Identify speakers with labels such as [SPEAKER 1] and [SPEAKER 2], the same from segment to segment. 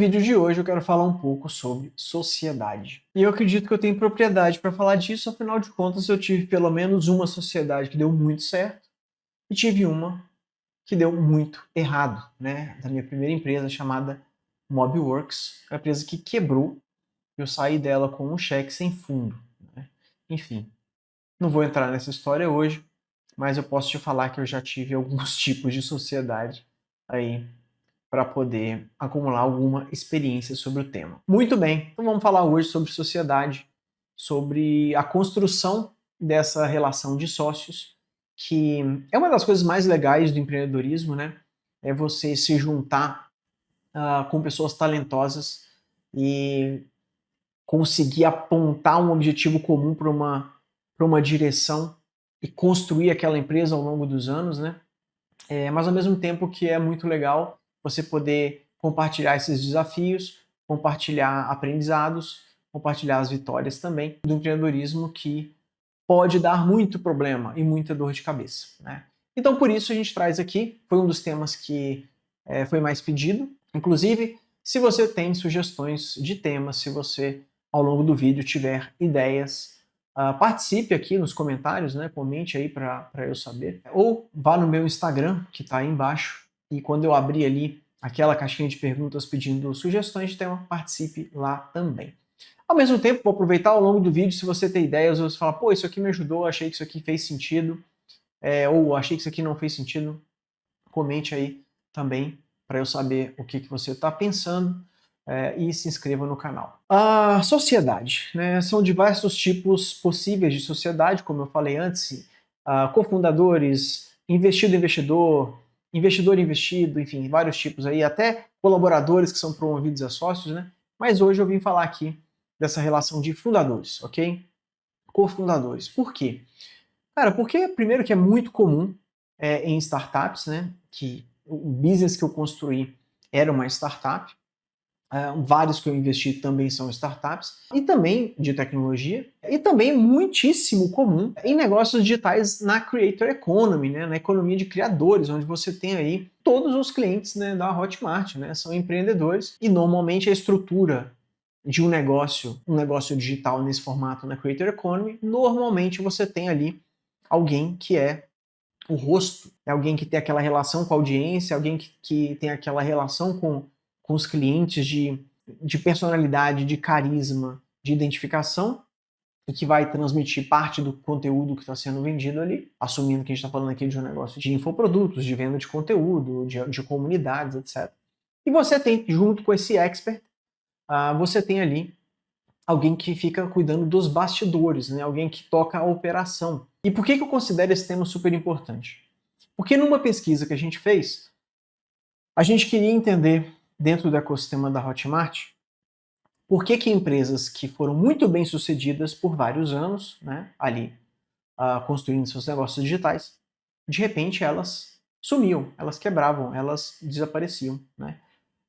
[SPEAKER 1] No vídeo de hoje eu quero falar um pouco sobre sociedade. E eu acredito que eu tenho propriedade para falar disso, afinal de contas eu tive pelo menos uma sociedade que deu muito certo e tive uma que deu muito errado, né? Da minha primeira empresa chamada Mobworks, uma empresa que quebrou e eu saí dela com um cheque sem fundo, né? Enfim, não vou entrar nessa história hoje, mas eu posso te falar que eu já tive alguns tipos de sociedade aí para poder acumular alguma experiência sobre o tema. Muito bem, então vamos falar hoje sobre sociedade, sobre a construção dessa relação de sócios, que é uma das coisas mais legais do empreendedorismo, né? É você se juntar com pessoas talentosas e conseguir apontar um objetivo comum para uma direção e construir aquela empresa ao longo dos anos, né? Mas ao mesmo tempo que é muito legal você poder compartilhar esses desafios, compartilhar aprendizados, compartilhar as vitórias também do empreendedorismo que pode dar muito problema e muita dor de cabeça, né? Então por isso a gente traz aqui, foi um dos temas que foi mais pedido. Inclusive, se você tem sugestões de temas, se você ao longo do vídeo tiver ideias, participe aqui nos comentários, né? Comente aí para eu saber. Ou vá no meu Instagram, que está aí embaixo, e quando eu abrir ali aquela caixinha de perguntas pedindo sugestões de tema, participe lá também. Ao mesmo tempo, vou aproveitar ao longo do vídeo, se você tem ideias, ou você fala, pô, isso aqui me ajudou, achei que isso aqui fez sentido, ou achei que isso aqui não fez sentido, comente aí também para eu saber o que você está pensando e se inscreva no canal. A sociedade, né? São diversos tipos possíveis de sociedade, como eu falei antes, cofundadores, investidor, investidor investido, enfim, vários tipos aí, até colaboradores que são promovidos a sócios, né? Mas hoje eu vim falar aqui dessa relação de fundadores, ok? Cofundadores. Por quê? Cara, porque primeiro que é muito comum em startups, né? Que o business que eu construí era uma startup, vários que eu investi também são startups, e também de tecnologia, e também muitíssimo comum em negócios digitais na creator economy, né, na economia de criadores, onde você tem aí todos os clientes, né, da Hotmart, né, são empreendedores, e normalmente a estrutura de um negócio digital nesse formato na creator economy, normalmente você tem ali alguém que é o rosto, é alguém que tem aquela relação com a audiência, alguém que tem aquela relação com os clientes de personalidade, de carisma, de identificação, e que vai transmitir parte do conteúdo que está sendo vendido ali, assumindo que a gente está falando aqui de um negócio de infoprodutos, de venda de conteúdo, de comunidades, etc. E você tem, junto com esse expert, você tem ali alguém que fica cuidando dos bastidores, né? Alguém que toca a operação. E por que eu considero esse tema super importante? Porque numa pesquisa que a gente fez, a gente queria entender, dentro do ecossistema da Hotmart, por que empresas que foram muito bem sucedidas por vários anos, né, ali, construindo seus negócios digitais, de repente elas sumiam, elas quebravam, elas desapareciam, né?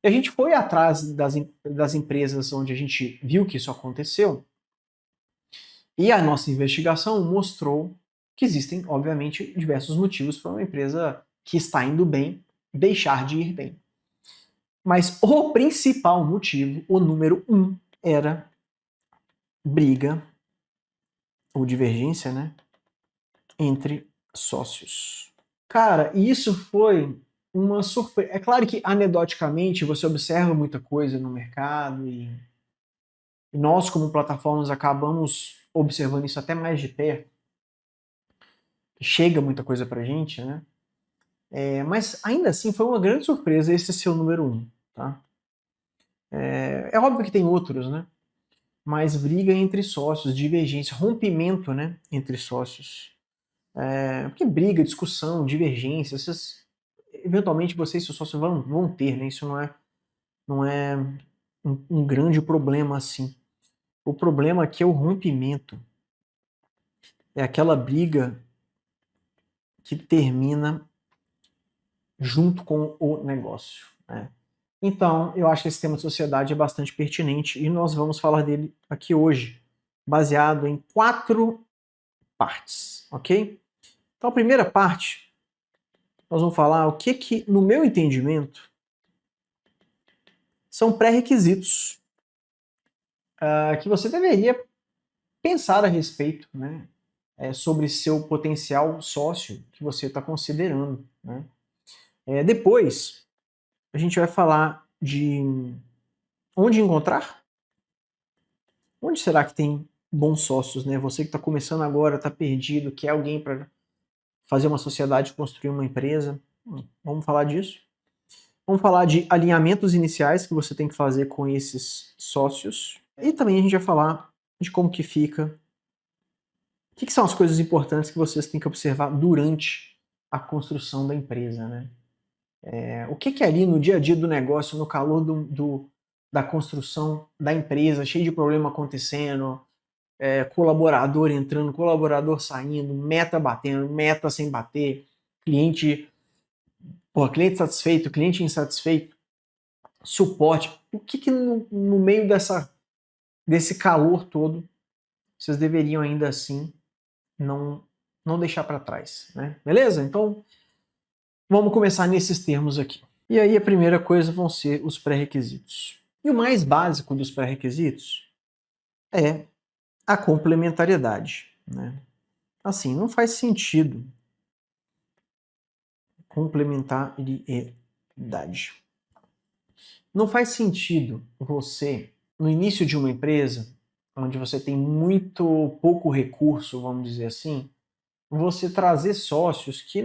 [SPEAKER 1] E a gente foi atrás das empresas onde a gente viu que isso aconteceu, e a nossa investigação mostrou que existem, obviamente, diversos motivos para uma empresa que está indo bem deixar de ir bem. Mas o principal motivo, o número um, era briga ou divergência, né, entre sócios. Cara, isso foi uma surpresa. É claro que anedoticamente você observa muita coisa no mercado e nós como plataformas acabamos observando isso até mais de perto. Chega muita coisa pra gente, né? Mas ainda assim foi uma grande surpresa esse ser o número um, tá? É óbvio que tem outros, né? Mas briga entre sócios, divergência, rompimento, né, entre sócios. Porque briga, discussão, divergência, essas, eventualmente você e seu sócio vão ter, né? Isso não é um grande problema assim. O problema aqui é o rompimento. É aquela briga que termina junto com o negócio, né? Então, eu acho que esse tema de sociedade é bastante pertinente e nós vamos falar dele aqui hoje, baseado em 4 partes, ok? Então, a primeira parte, nós vamos falar o que, no meu entendimento, são pré-requisitos que você deveria pensar a respeito, né? Sobre seu potencial sócio que você está considerando, né? Depois, a gente vai falar de onde encontrar. Onde será que tem bons sócios, né? Você que está começando agora, está perdido, quer alguém para fazer uma sociedade, construir uma empresa. Vamos falar disso. Vamos falar de alinhamentos iniciais que você tem que fazer com esses sócios. E também a gente vai falar de como que fica. O que são as coisas importantes que vocês têm que observar durante a construção da empresa, né? O que é ali no dia a dia do negócio, no calor da construção da empresa, cheio de problema acontecendo, colaborador entrando, colaborador saindo, meta batendo, meta sem bater, cliente cliente satisfeito, cliente insatisfeito, suporte. O que no meio desse calor todo vocês deveriam ainda assim não deixar para trás, né? Beleza? Então vamos começar nesses termos aqui. E aí a primeira coisa vão ser os pré-requisitos. E o mais básico dos pré-requisitos é a complementariedade, né? Assim, não faz sentido complementariedade. Não faz sentido você, no início de uma empresa, onde você tem muito pouco recurso, vamos dizer assim, você trazer sócios que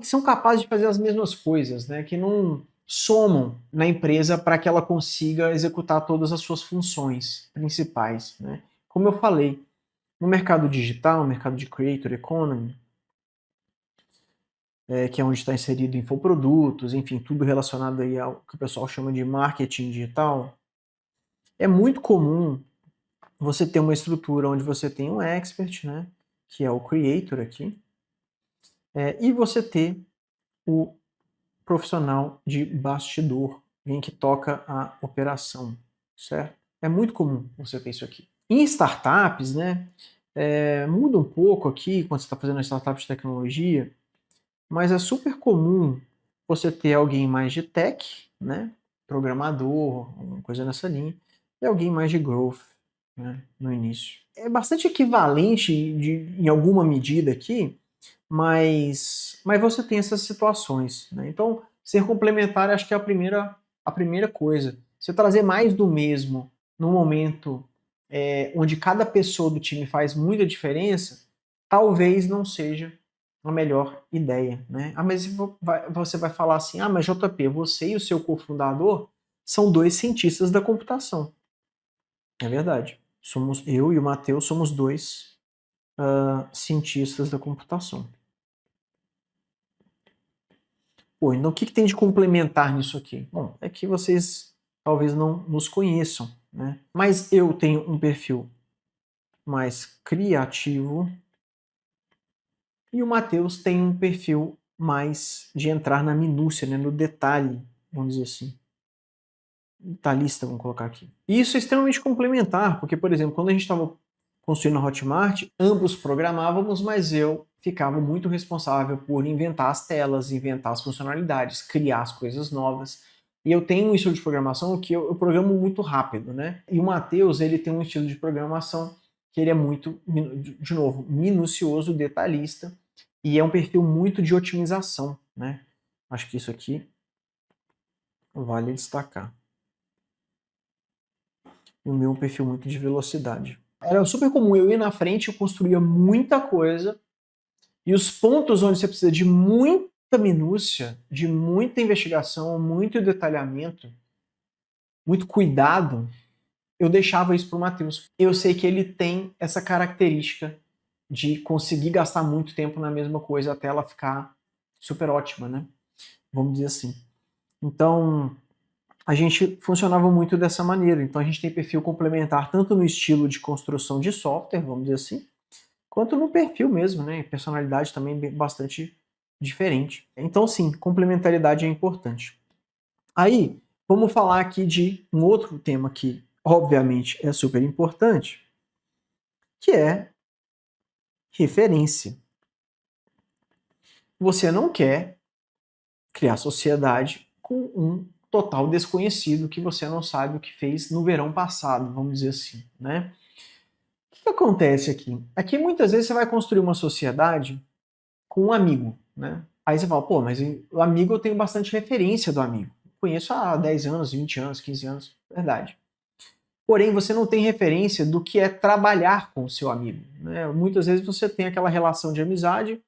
[SPEAKER 1] são capazes de fazer as mesmas coisas, né? Que não somam na empresa para que ela consiga executar todas as suas funções principais, né? Como eu falei, no mercado digital, no mercado de creator economy, que é onde está inserido infoprodutos, enfim, tudo relacionado aí ao que o pessoal chama de marketing digital, é muito comum você ter uma estrutura onde você tem um expert, né, que é o creator aqui, e você ter o profissional de bastidor, alguém que toca a operação, certo? É muito comum você ter isso aqui. Em startups, né, muda um pouco aqui quando você está fazendo uma startup de tecnologia, mas é super comum você ter alguém mais de tech, né, programador, alguma coisa nessa linha, e alguém mais de growth, né, no início. É bastante equivalente em alguma medida aqui, mas você tem essas situações, né? Então, ser complementar acho que é a primeira coisa. Você trazer mais do mesmo no momento onde cada pessoa do time faz muita diferença, talvez não seja a melhor ideia, né? Mas você vai falar assim, mas JP, você e o seu cofundador são dois cientistas da computação. É verdade. Eu e o Matheus somos dois cientistas da computação. Pô, então o que tem de complementar nisso aqui? Bom, é que vocês talvez não nos conheçam, né? Mas eu tenho um perfil mais criativo e o Matheus tem um perfil mais de entrar na minúcia, né, no detalhe, vamos dizer assim. Detalhista, vamos colocar aqui. E isso é extremamente complementar, porque, por exemplo, quando a gente estava construindo a Hotmart, ambos programávamos, mas eu ficava muito responsável por inventar as telas, inventar as funcionalidades, criar as coisas novas. E eu tenho um estilo de programação que eu programo muito rápido, né? E o Matheus, ele tem um estilo de programação que ele é muito, de novo, minucioso, detalhista, e é um perfil muito de otimização, né? Acho que isso aqui vale destacar. E o meu é um perfil muito de velocidade. Era super comum eu ir na frente, eu construía muita coisa, e os pontos onde você precisa de muita minúcia, de muita investigação, muito detalhamento, muito cuidado, eu deixava isso para o Matheus. Eu sei que ele tem essa característica de conseguir gastar muito tempo na mesma coisa até ela ficar super ótima, né? Vamos dizer assim. Então, a gente funcionava muito dessa maneira. Então, a gente tem perfil complementar tanto no estilo de construção de software, vamos dizer assim, quanto no perfil mesmo, né? Personalidade também bastante diferente. Então, sim, complementaridade é importante. Aí, vamos falar aqui de um outro tema que, obviamente, é super importante, que é referência. Você não quer criar sociedade com um total desconhecido que você não sabe o que fez no verão passado, vamos dizer assim, né? O que acontece aqui? Aqui muitas vezes você vai construir uma sociedade com um amigo, né? Aí você fala, pô, mas o amigo eu tenho bastante referência do amigo. Conheço há 10 anos, 20 anos, 15 anos, verdade. Porém, você não tem referência do que é trabalhar com o seu amigo, né? Muitas vezes você tem aquela relação de amizade,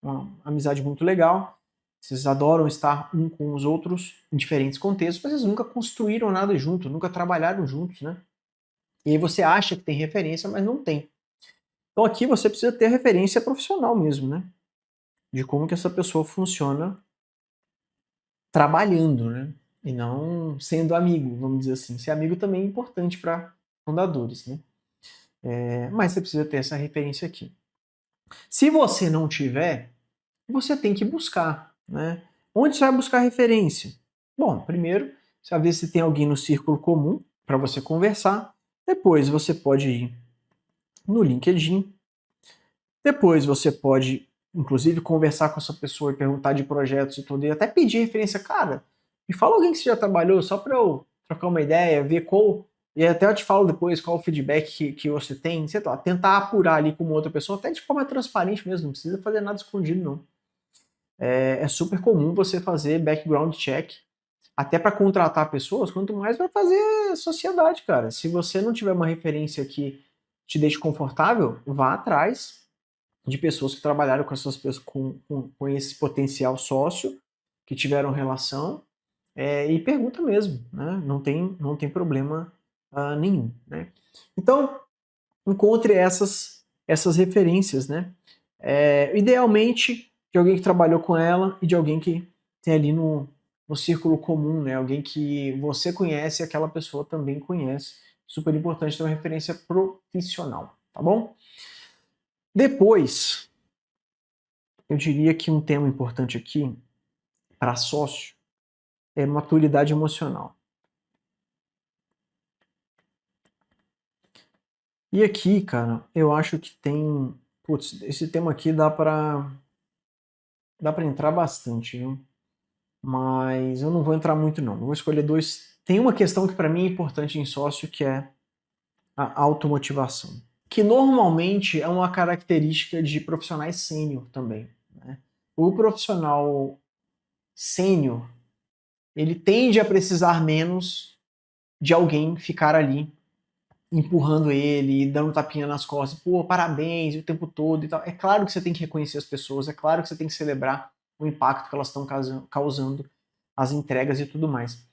[SPEAKER 1] uma amizade muito legal, vocês adoram estar um com os outros em diferentes contextos, mas vocês nunca construíram nada junto, nunca trabalharam juntos, né? E aí você acha que tem referência, mas não tem. Então aqui você precisa ter referência profissional mesmo, né? De como que essa pessoa funciona trabalhando, né? E não sendo amigo, vamos dizer assim. Ser amigo também é importante para fundadores, né? Mas você precisa ter essa referência aqui. Se você não tiver, você tem que buscar, né? Onde você vai buscar referência? Bom, primeiro, você vai ver se tem alguém no círculo comum para você conversar. Depois você pode ir no LinkedIn. Depois você pode, inclusive, conversar com essa pessoa e perguntar de projetos e tudo, e até pedir referência. Cara, me fala alguém que você já trabalhou, só para eu trocar uma ideia, ver qual. E até eu te falo depois qual o feedback que você tem, sei lá, tentar apurar ali com uma outra pessoa, até de forma transparente mesmo, não precisa fazer nada escondido, não. É super comum você fazer background check, até para contratar pessoas, quanto mais vai fazer sociedade, cara. Se você não tiver uma referência que te deixe confortável, vá atrás de pessoas que trabalharam com essas pessoas, com esse potencial sócio, que tiveram relação, e pergunta mesmo, né? Não tem problema nenhum, né? Então, encontre essas referências, né? Idealmente, de alguém que trabalhou com ela e de alguém que tem ali no círculo comum, né? Alguém que você conhece e aquela pessoa também conhece. Super importante ter uma referência profissional, tá bom? Depois, eu diria que um tema importante aqui para sócio é maturidade emocional. E aqui, cara, eu acho que tem, putz, esse tema aqui dá para entrar bastante, viu? Mas eu não vou entrar muito não. Eu vou escolher dois. Tem uma questão que para mim é importante em sócio, que é a automotivação, que normalmente é uma característica de profissionais sênior também, né? O profissional sênior, ele tende a precisar menos de alguém ficar ali empurrando ele, dando tapinha nas costas, pô, parabéns, o tempo todo e tal. É claro que você tem que reconhecer as pessoas, é claro que você tem que celebrar o impacto que elas estão causando, as entregas e tudo mais.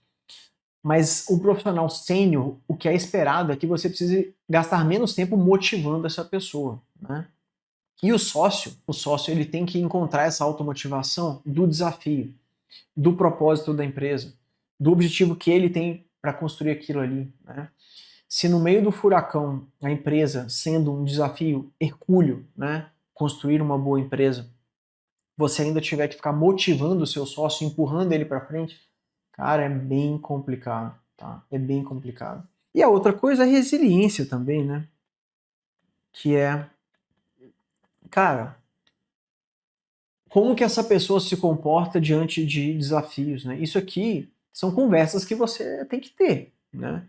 [SPEAKER 1] Mas o profissional sênior, o que é esperado é que você precise gastar menos tempo motivando essa pessoa, né? E o sócio ele tem que encontrar essa automotivação do desafio, do propósito da empresa, do objetivo que ele tem para construir aquilo ali, né? Se no meio do furacão a empresa, sendo um desafio hercúleo, né, construir uma boa empresa, você ainda tiver que ficar motivando o seu sócio, empurrando ele para frente, cara, é bem complicado, tá? É bem complicado. E a outra coisa é a resiliência também, né? Que é, cara, como que essa pessoa se comporta diante de desafios, né? Isso aqui são conversas que você tem que ter, né?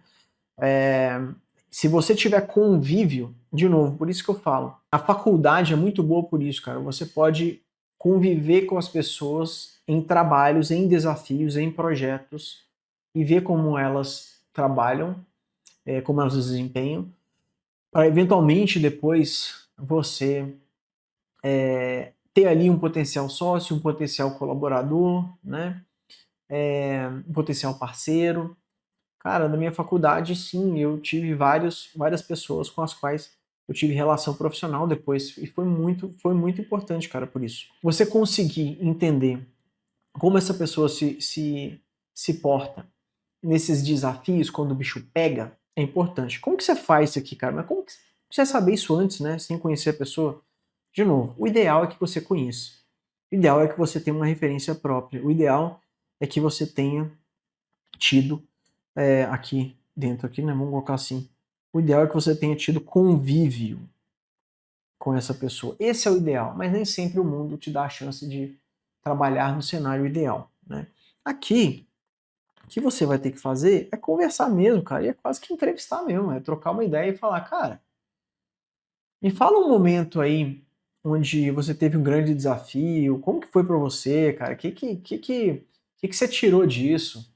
[SPEAKER 1] Se você tiver convívio, de novo, por isso que eu falo, a faculdade é muito boa por isso, cara. Você pode conviver com as pessoas em trabalhos, em desafios, em projetos e ver como elas trabalham, como elas se desempenham, para eventualmente depois você ter ali um potencial sócio, um potencial colaborador, né? Um potencial parceiro. Cara, na minha faculdade, sim, eu tive várias pessoas com as quais eu tive relação profissional depois, e foi muito importante, cara, por isso. Você conseguir entender como essa pessoa se porta nesses desafios, quando o bicho pega, é importante. Como que você faz isso aqui, cara? Mas como que você vai saber isso antes, né, sem conhecer a pessoa? De novo, o ideal é que você conheça. O ideal é que você tenha uma referência própria. O ideal é que você tenha tido aqui dentro, aqui, né? Vamos colocar assim. O ideal é que você tenha tido convívio com essa pessoa. Esse é o ideal, mas nem sempre o mundo te dá a chance de trabalhar no cenário ideal, né? Aqui, O que você vai ter que fazer é conversar mesmo, cara, e é quase que entrevistar mesmo, é trocar uma ideia e falar, cara, me fala um momento aí onde você teve um grande desafio, como que foi pra você, cara? O que você tirou disso?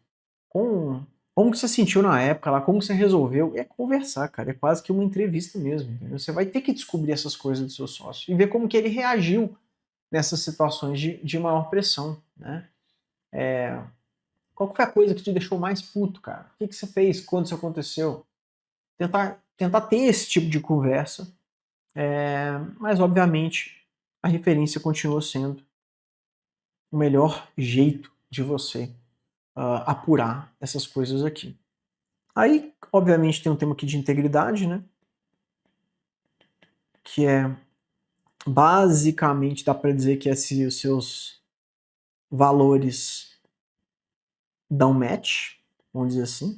[SPEAKER 1] Como que você sentiu na época lá? Como que você resolveu? É conversar, cara. É quase que uma entrevista mesmo, entendeu? Você vai ter que descobrir essas coisas do seu sócio e ver como que ele reagiu nessas situações de maior pressão, né? Qual que foi a coisa que te deixou mais puto, cara? O que você fez quando isso aconteceu? Tentar ter esse tipo de conversa, mas obviamente a referência continua sendo o melhor jeito de você apurar essas coisas aqui. Aí, obviamente, tem um tema aqui de integridade, né? Que é basicamente dá para dizer que é se os seus valores dão match, vamos dizer assim.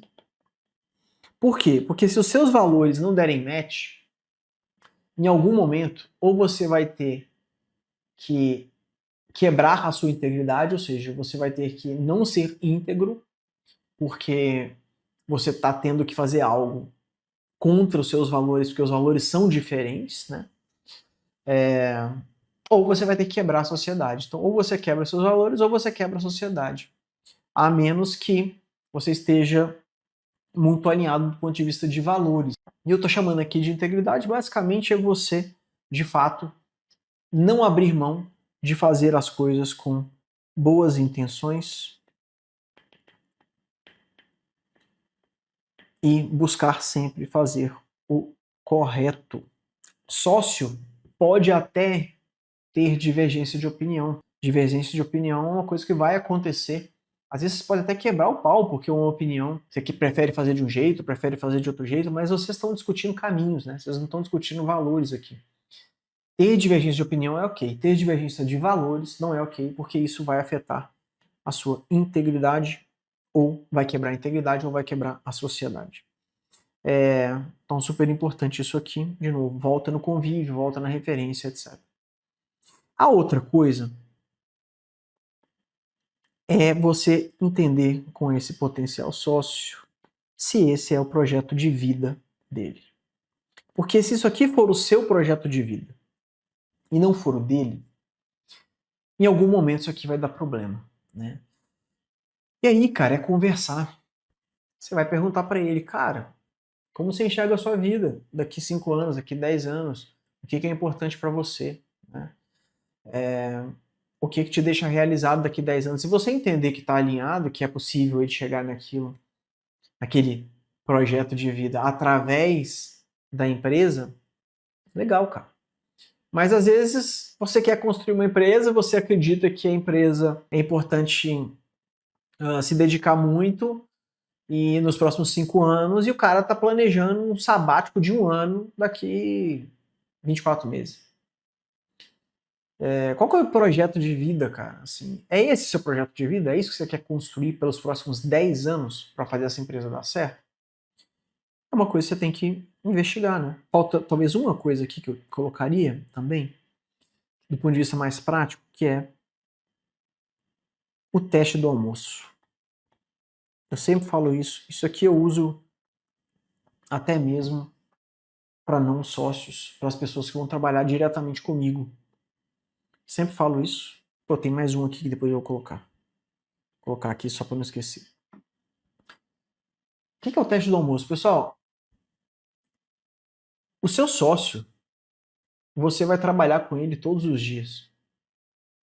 [SPEAKER 1] Por quê? Porque se os seus valores não derem match, em algum momento, ou você vai ter que quebrar a sua integridade, ou seja, você vai ter que não ser íntegro, porque você está tendo que fazer algo contra os seus valores, porque os valores são diferentes, né? Ou você vai ter que quebrar a sociedade. Então, ou você quebra seus valores, ou você quebra a sociedade. A menos que você esteja muito alinhado do ponto de vista de valores. E eu estou chamando aqui de integridade, basicamente é você, de fato, não abrir mão de fazer as coisas com boas intenções e buscar sempre fazer o correto. Sócio pode até ter divergência de opinião. Divergência de opinião é uma coisa que vai acontecer. Às vezes você pode até quebrar o pau, porque uma opinião, você que prefere fazer de um jeito, prefere fazer de outro jeito, mas vocês estão discutindo caminhos, né? Vocês não estão discutindo valores aqui. Ter divergência de opinião é ok, ter divergência de valores não é ok, porque isso vai afetar a sua integridade, ou vai quebrar a integridade, ou vai quebrar a sociedade. Então, super importante isso aqui, de novo, volta no convívio, volta na referência, etc. A outra coisa é você entender com esse potencial sócio se esse é o projeto de vida dele. Porque se isso aqui for o seu projeto de vida e não for o dele, em algum momento isso aqui vai dar problema, né? E aí, cara, é conversar. Você vai perguntar para ele, cara, como você enxerga a sua vida daqui 5 anos, daqui 10 anos? O que é importante para você, né? O que te deixa realizado daqui 10 anos? Se você entender que está alinhado, que é possível ele chegar naquele projeto de vida através da empresa, legal, cara. Mas às vezes você quer construir uma empresa, você acredita que a empresa é importante se dedicar muito e nos próximos 5 anos, e o cara tá planejando um sabático de 1 ano daqui 24 meses. Qual que é o projeto de vida, cara? Assim, é esse seu projeto de vida? É isso que você quer construir pelos próximos 10 anos para fazer essa empresa dar certo? É uma coisa que você tem que investigar, né? Falta talvez uma coisa aqui que eu colocaria também, do ponto de vista mais prático, que é o teste do almoço. Eu sempre falo isso. Isso aqui eu uso até mesmo para não sócios, para as pessoas que vão trabalhar diretamente comigo. Sempre falo isso. Pô, tem mais um aqui que depois eu vou colocar. Vou colocar aqui só para não esquecer. O que é o teste do almoço? Pessoal, o seu sócio, você vai trabalhar com ele todos os dias.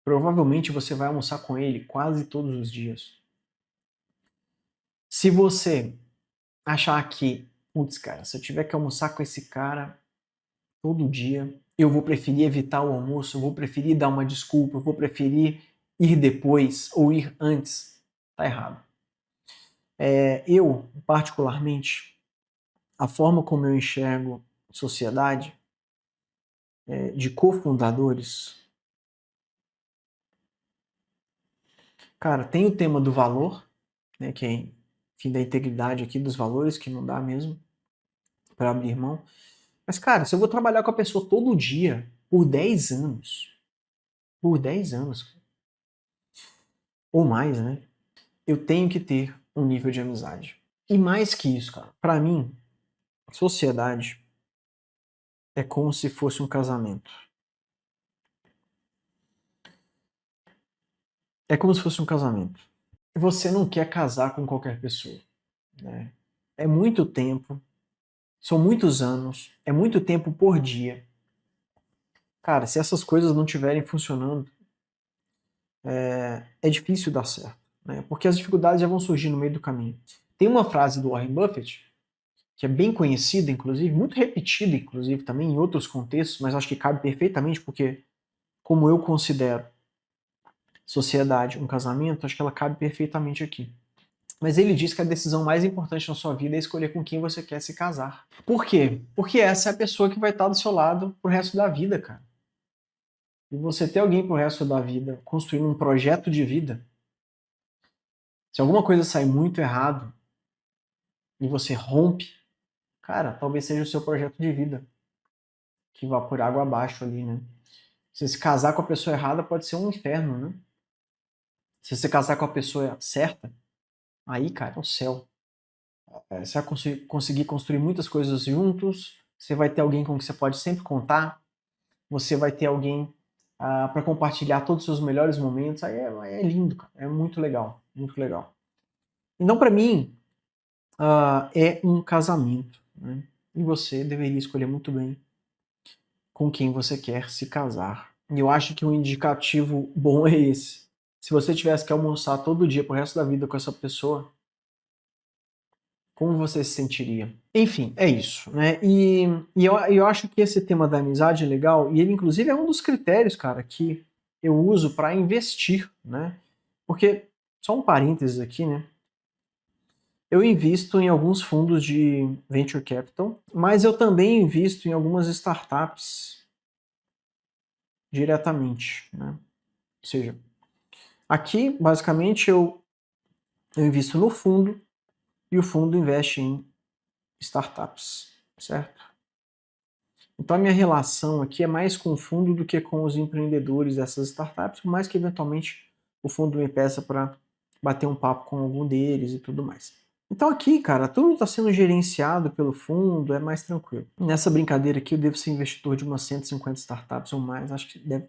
[SPEAKER 1] Provavelmente você vai almoçar com ele quase todos os dias. Se você achar que, putz, cara, se eu tiver que almoçar com esse cara todo dia, eu vou preferir evitar o almoço, eu vou preferir dar uma desculpa, eu vou preferir ir depois ou ir antes, tá errado. Eu, particularmente, a forma como eu enxergo sociedade, de cofundadores, cara, tem o tema do valor, né, que é, enfim, da integridade aqui, dos valores, que não dá mesmo para abrir mão. Mas, cara, se eu vou trabalhar com a pessoa todo dia, por 10 anos, ou mais, né? Eu tenho que ter um nível de amizade. E mais que isso, cara, pra mim, sociedade é como se fosse um casamento. É como se fosse um casamento. Você não quer casar com qualquer pessoa, né? É muito tempo, são muitos anos, é muito tempo por dia. Cara, se essas coisas não estiverem funcionando, é difícil dar certo, né? Porque as dificuldades já vão surgir no meio do caminho. Tem uma frase do Warren Buffett, que é bem conhecida, inclusive, muito repetida, inclusive, também em outros contextos, mas acho que cabe perfeitamente, porque, como eu considero sociedade um casamento, acho que ela cabe perfeitamente aqui. Mas ele diz que a decisão mais importante na sua vida é escolher com quem você quer se casar. Por quê? Porque essa é a pessoa que vai estar do seu lado pro resto da vida, cara. E você ter alguém pro resto da vida, construindo um projeto de vida, se alguma coisa sair muito errado e você rompe, cara, talvez seja o seu projeto de vida que vá por água abaixo ali, né? Se você se casar com a pessoa errada, pode ser um inferno, né? Se você casar com a pessoa certa, aí, cara, é o céu. Você vai conseguir construir muitas coisas juntos, você vai ter alguém com quem você pode sempre contar, você vai ter alguém para compartilhar todos os seus melhores momentos, aí é lindo, cara. É muito legal, muito legal. Então, para mim, é um casamento, né? E você deveria escolher muito bem com quem você quer se casar. E eu acho que um indicativo bom é esse. Se você tivesse que almoçar todo dia pro resto da vida com essa pessoa, como você se sentiria? Enfim, é isso, né? E eu acho que esse tema da amizade é legal, e ele, inclusive, é um dos critérios, cara, que eu uso para investir, né? Porque, só um parênteses aqui, né? Eu invisto em alguns fundos de venture capital, mas eu também invisto em algumas startups diretamente, né? Ou seja, aqui, basicamente, eu invisto no fundo e o fundo investe em startups, certo? Então a minha relação aqui é mais com o fundo do que com os empreendedores dessas startups, por mais que eventualmente o fundo me peça para bater um papo com algum deles e tudo mais. Então aqui, cara, tudo está sendo gerenciado pelo fundo, é mais tranquilo. Nessa brincadeira aqui eu devo ser investidor de umas 150 startups ou mais, acho que deve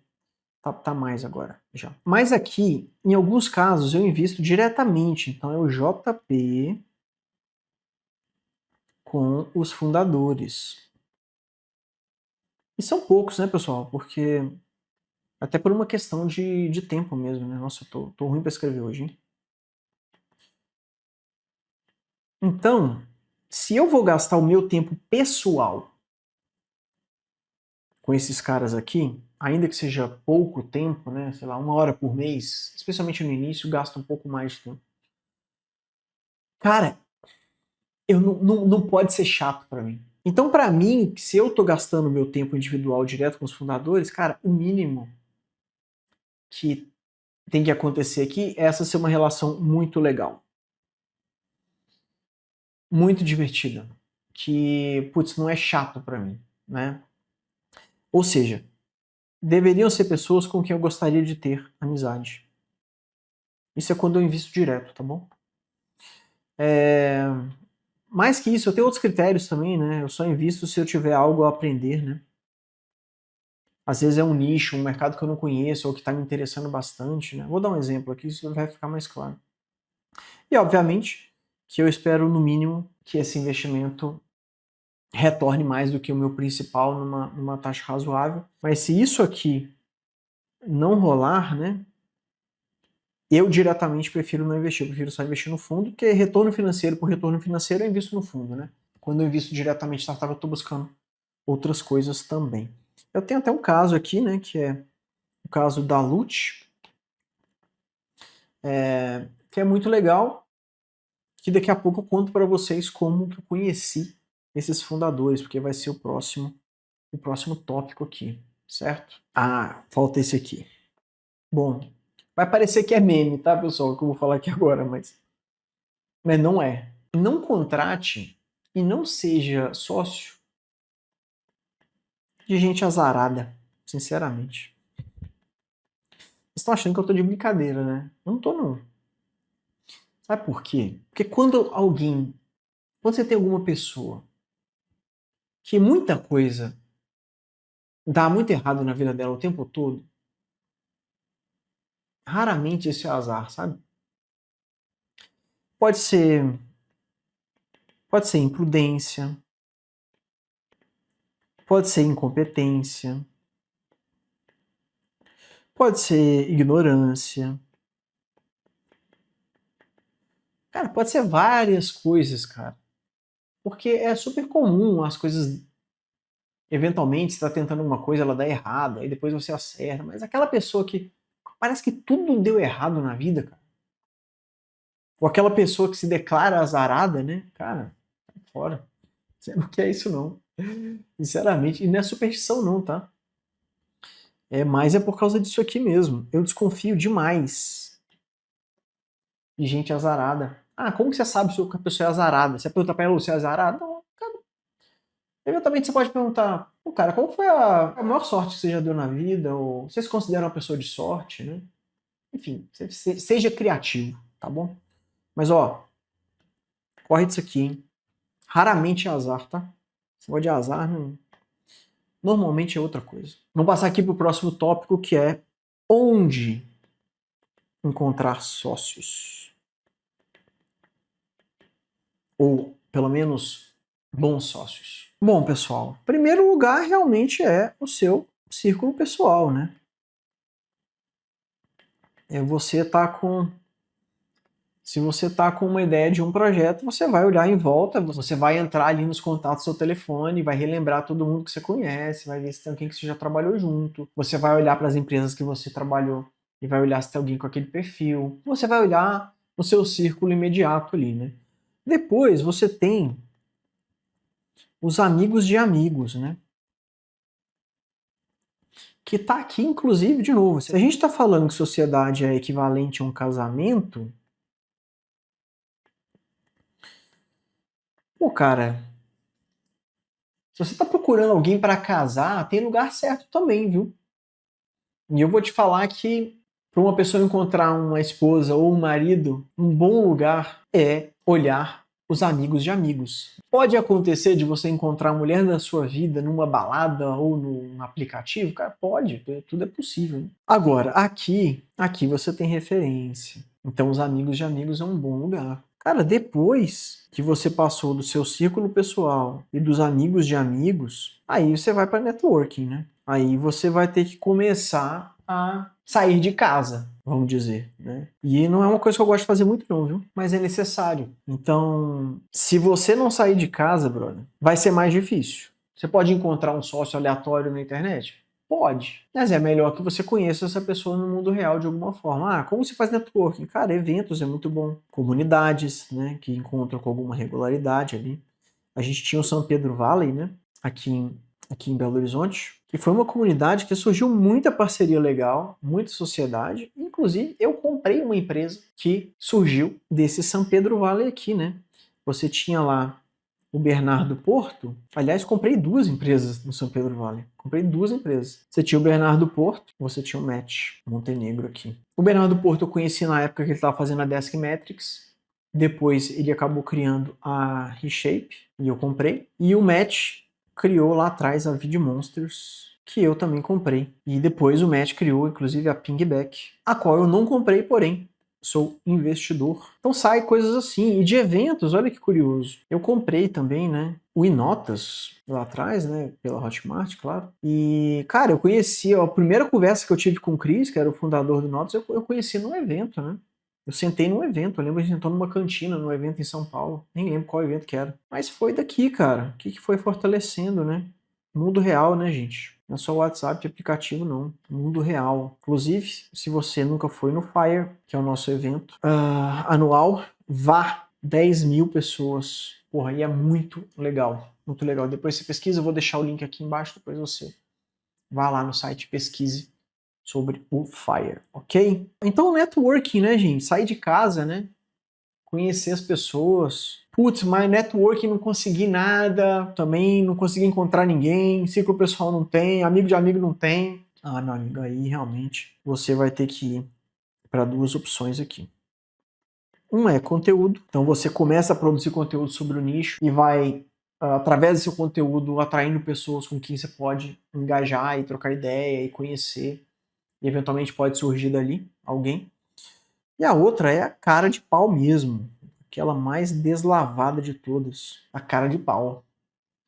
[SPEAKER 1] tá mais agora já. Mas aqui, em alguns casos, eu invisto diretamente, então é o JP com os fundadores. E são poucos, né, pessoal? Porque até por uma questão de tempo mesmo, né? Nossa, eu tô ruim pra escrever hoje, hein? Então, se eu vou gastar o meu tempo pessoal com esses caras aqui, ainda que seja pouco tempo, né? Sei lá, 1 hora por mês, especialmente no início, gasta um pouco mais de tempo. Cara, eu não pode ser chato pra mim. Então, pra mim, se eu tô gastando meu tempo individual direto com os fundadores, cara, o mínimo que tem que acontecer aqui é essa ser uma relação muito legal, muito divertida, que, putz, não é chato pra mim, né? Ou seja, deveriam ser pessoas com quem eu gostaria de ter amizade. Isso é quando eu invisto direto, tá bom? Mais que isso, eu tenho outros critérios também, né? Eu só invisto se eu tiver algo a aprender, né? Às vezes é um nicho, um mercado que eu não conheço ou que está me interessando bastante, né? Vou dar um exemplo aqui, isso vai ficar mais claro. E, obviamente, que eu espero, no mínimo, que esse investimento retorne mais do que o meu principal numa taxa razoável. Mas se isso aqui não rolar, né? Eu diretamente prefiro não investir, eu prefiro só investir no fundo, porque retorno financeiro por retorno financeiro eu invisto no fundo, né? Quando eu invisto diretamente em startup, eu estou buscando outras coisas também. Eu tenho até um caso aqui, né? Que é o caso da Lute, que é muito legal, que daqui a pouco eu conto para vocês como que eu conheci esses fundadores, porque vai ser o próximo tópico aqui, certo? Ah, falta esse aqui. Bom, vai parecer que é meme, tá, pessoal, que eu vou falar aqui agora, mas não é. Não contrate e não seja sócio de gente azarada, sinceramente. Vocês estão achando que eu tô de brincadeira, né? Eu não tô, não. Sabe por quê? Porque quando você tem alguma pessoa que muita coisa dá muito errado na vida dela o tempo todo, raramente esse é azar, sabe? Pode ser, pode ser imprudência, pode ser incompetência, pode ser ignorância. Cara, pode ser várias coisas, cara. Porque é super comum as coisas, eventualmente, você tá tentando uma coisa, ela dá errado, aí depois você acerta. Mas aquela pessoa que parece que tudo deu errado na vida, cara. Ou aquela pessoa que se declara azarada, né? Cara, sai fora. Você não quer isso, não. Sinceramente. E não é superstição, não, tá? Mas é por causa disso aqui mesmo. Eu desconfio demais de gente azarada. Ah, como que você sabe se a pessoa é azarada? Você pergunta pra ela, você é azarada? Não, cara. Eventualmente você pode perguntar, pô, cara, qual foi a maior sorte que você já deu na vida? Ou você se considera uma pessoa de sorte, né? Enfim, seja criativo, tá bom? Mas, ó, corre disso aqui, hein? Raramente é azar, tá? Esse negócio de azar, não. Normalmente é outra coisa. Vamos passar aqui pro próximo tópico, que é onde encontrar sócios. Ou, pelo menos, bons sócios. Bom, pessoal, primeiro lugar realmente é o seu círculo pessoal, né? Você tá com. Se você tá com uma ideia de um projeto, você vai olhar em volta, você vai entrar ali nos contatos do seu telefone, vai relembrar todo mundo que você conhece, vai ver se tem alguém que você já trabalhou junto. Você vai olhar para as empresas que você trabalhou e vai olhar se tem alguém com aquele perfil. Você vai olhar no seu círculo imediato ali, né? Depois você tem os amigos de amigos, né? Que tá aqui, inclusive, de novo. Se a gente está falando que sociedade é equivalente a um casamento, pô, cara, se você tá procurando alguém para casar, tem lugar certo também, viu? E eu vou te falar que para uma pessoa encontrar uma esposa ou um marido, um bom lugar é olhar os amigos de amigos. Pode acontecer de você encontrar a mulher da sua vida numa balada ou num aplicativo? Cara, pode, tudo é possível. Né? Agora, aqui você tem referência. Então, os amigos de amigos é um bom lugar. Cara, depois que você passou do seu círculo pessoal e dos amigos de amigos, aí você vai para networking, né? Aí você vai ter que começar a sair de casa, vamos dizer, né? E não é uma coisa que eu gosto de fazer muito não, viu? Mas é necessário. Então, se você não sair de casa, brother, vai ser mais difícil. Você pode encontrar um sócio aleatório na internet? Pode. Mas é melhor que você conheça essa pessoa no mundo real de alguma forma. Ah, como se faz networking? Cara, eventos é muito bom. Comunidades, né, que encontram com alguma regularidade ali. A gente tinha o São Pedro Valley, né, aqui em Belo Horizonte, que foi uma comunidade que surgiu muita parceria legal, muita sociedade. Inclusive, eu comprei uma empresa que surgiu desse São Pedro Valley aqui, né? Você tinha lá o Bernardo Porto. Aliás, comprei duas empresas no São Pedro Valley. Comprei duas empresas. Você tinha o Bernardo Porto, você tinha o Match Montenegro aqui. O Bernardo Porto eu conheci na época que ele estava fazendo a Desk Metrics. Depois ele acabou criando a Reshape e eu comprei. E o Match criou lá atrás a Vid Monsters, que eu também comprei. E depois o Match criou, inclusive, a Pingback, a qual eu não comprei, porém, sou investidor. Então sai coisas assim. E de eventos, olha que curioso. Eu comprei também, né? O Inotas lá atrás, né? Pela Hotmart, claro. E, cara, eu conheci, a primeira conversa que eu tive com o Chris, que era o fundador do Inotas, eu conheci num evento, né? Eu sentei num evento, eu lembro que a gente sentou numa cantina, num evento em São Paulo. Nem lembro qual evento que era. Mas foi daqui, cara. O que foi fortalecendo, né? Mundo real, né, gente? Não é só o WhatsApp de aplicativo, não. Mundo real. Inclusive, se você nunca foi no Fire, que é o nosso evento anual, vá 10 mil pessoas. Porra, e é muito legal. Muito legal. Depois você pesquisa, eu vou deixar o link aqui embaixo, depois você vá lá no site e pesquise sobre o Fire, ok? Então, networking, né, gente? Sair de casa, né? Conhecer as pessoas. Putz, mas networking não consegui nada, também não consegui encontrar ninguém, ciclo pessoal não tem, amigo de amigo não tem. Ah, meu amigo, aí realmente você vai ter que ir para duas opções aqui. Uma é conteúdo, então você começa a produzir conteúdo sobre o nicho e vai, através do seu conteúdo, atraindo pessoas com quem você pode engajar e trocar ideia e conhecer, e eventualmente pode surgir dali alguém. E a outra é a cara de pau mesmo, aquela mais deslavada de todas, a cara de pau.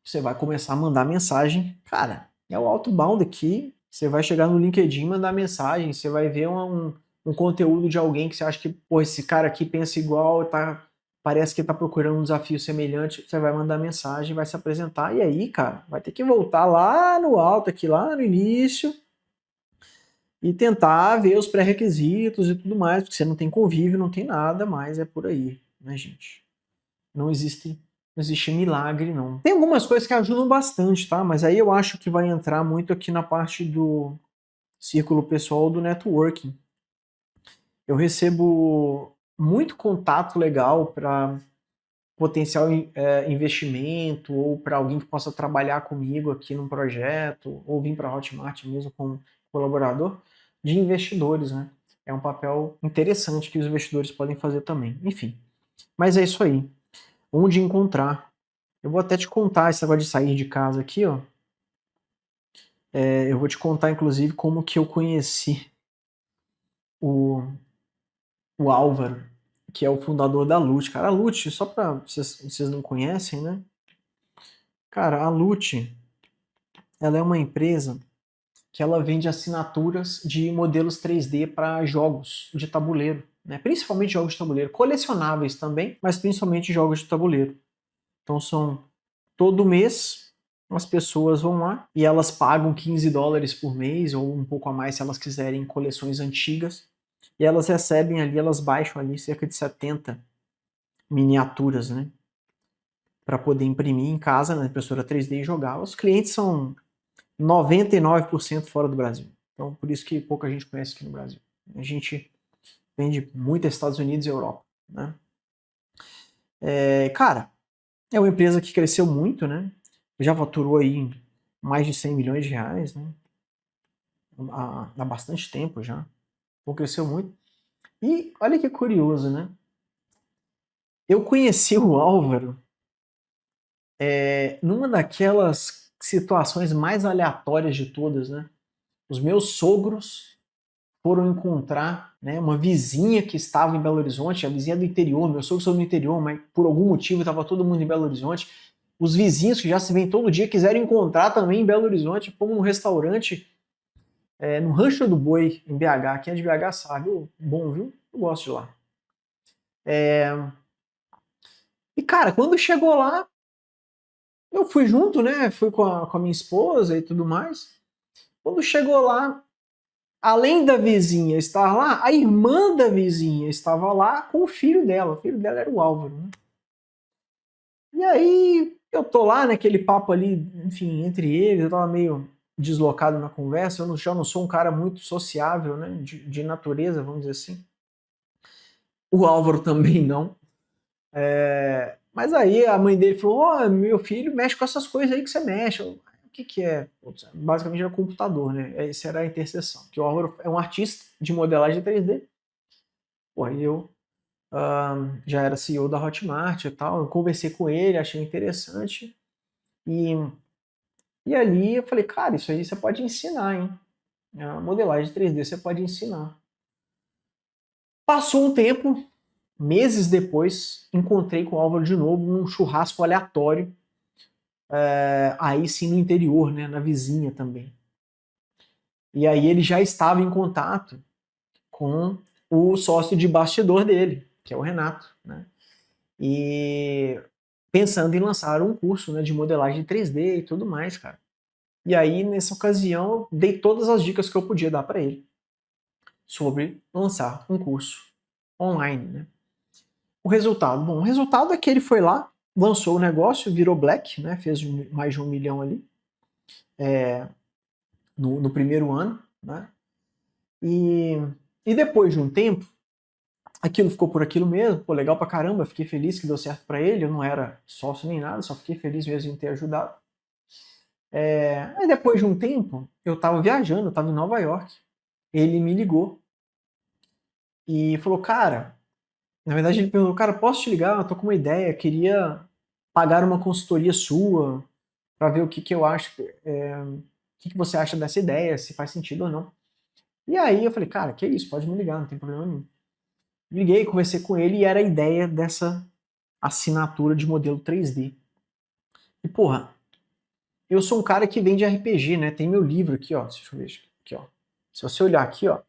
[SPEAKER 1] Você vai começar a mandar mensagem, cara, é o outbound aqui, você vai chegar no LinkedIn e mandar mensagem, você vai ver um conteúdo de alguém que você acha que, pô, esse cara aqui pensa igual, parece que tá procurando um desafio semelhante, você vai mandar mensagem, vai se apresentar, e aí, cara, vai ter que voltar lá no alto, aqui lá no início, e tentar ver os pré-requisitos e tudo mais, porque você não tem convívio, não tem nada, mas é por aí, né, gente? Não existe milagre, não. Tem algumas coisas que ajudam bastante, tá? Mas aí eu acho que vai entrar muito aqui na parte do círculo pessoal do networking. Eu recebo muito contato legal para potencial investimento ou para alguém que possa trabalhar comigo aqui num projeto ou vir para a Hotmart mesmo como colaborador de investidores, né? É um papel interessante que os investidores podem fazer também. Enfim, mas é isso aí. Onde encontrar? Eu vou até te contar esse negócio de sair de casa aqui, ó. Eu vou te contar, inclusive, como que eu conheci o, o Álvaro, que é o fundador da Lute. Cara, a Lute, só para vocês não conhecem, né? Cara, a Lute, ela é uma empresa que ela vende assinaturas de modelos 3D para jogos de tabuleiro, né? Principalmente jogos de tabuleiro, colecionáveis também, mas principalmente jogos de tabuleiro. Então são todo mês as pessoas vão lá e elas pagam US$ 15 por mês ou um pouco a mais se elas quiserem coleções antigas. E elas recebem ali, elas baixam ali cerca de 70 miniaturas, né? Para poder imprimir em casa na impressora 3D e jogar. Os clientes são 99% fora do Brasil. Então, por isso que pouca gente conhece aqui no Brasil. A gente vende muito aos Estados Unidos e Europa, né? Cara, é uma empresa que cresceu muito, né? Já faturou aí mais de 100 milhões de reais, né? Há bastante tempo já. Então, cresceu muito. E olha que curioso, né? Eu conheci o Álvaro numa daquelas situações mais aleatórias de todas, né? Os meus sogros foram encontrar, né, uma vizinha que estava em Belo Horizonte, a vizinha do interior, meus sogros são do interior, mas por algum motivo estava todo mundo em Belo Horizonte. Os vizinhos que já se veem todo dia quiseram encontrar também em Belo Horizonte, fomos num restaurante no Rancho do Boi, em BH. Quem é de BH sabe, bom, viu? Eu gosto de lá. E cara, quando chegou lá, eu fui junto, né? Fui com a minha esposa e tudo mais. Quando chegou lá, além da vizinha estar lá, a irmã da vizinha estava lá com o filho dela. O filho dela era o Álvaro, né? E aí eu tô lá naquele papo ali, enfim, entre eles, eu tava meio deslocado na conversa, já não sou um cara muito sociável, né? De natureza, vamos dizer assim. O Álvaro também não. Mas aí a mãe dele falou: Ó, meu filho mexe com essas coisas aí que você mexe. O que é? Basicamente era computador, né? Essa era a interseção. Que o Álvaro é um artista de modelagem 3D. Pô, aí eu já era CEO da Hotmart e tal. Eu conversei com ele, achei interessante. E ali eu falei: cara, isso aí você pode ensinar, hein? A modelagem 3D você pode ensinar. Passou um tempo, meses depois, encontrei com o Álvaro de novo num churrasco aleatório. Aí sim no interior, né, na vizinha também. E aí ele já estava em contato com o sócio de bastidor dele, que é o Renato, né? E pensando em lançar um curso, né, de modelagem 3D e tudo mais, cara. E aí nessa ocasião eu dei todas as dicas que eu podia dar para ele sobre lançar um curso online, né? O resultado, bom, o resultado é que ele foi lá, lançou o negócio, virou black, né? Fez mais de 1 milhão ali. No primeiro ano, né? E depois de um tempo, aquilo ficou por aquilo mesmo, pô, legal pra caramba, fiquei feliz que deu certo para ele, eu não era sócio nem nada, só fiquei feliz mesmo em ter ajudado. Aí depois de um tempo, eu tava viajando, eu tava em Nova York, ele me ligou e falou: cara, Na verdade, ele perguntou, cara, posso te ligar? Eu tô com uma ideia, queria pagar uma consultoria sua para ver o que que eu acho, o que que você acha dessa ideia, se faz sentido ou não. E aí eu falei, cara, que isso, pode me ligar, não tem problema nenhum. Liguei, conversei com ele e era a ideia dessa assinatura de modelo 3D. E porra, eu sou um cara que vende RPG, né? Tem meu livro aqui, ó. Deixa eu ver aqui, ó. Se você olhar aqui, ó,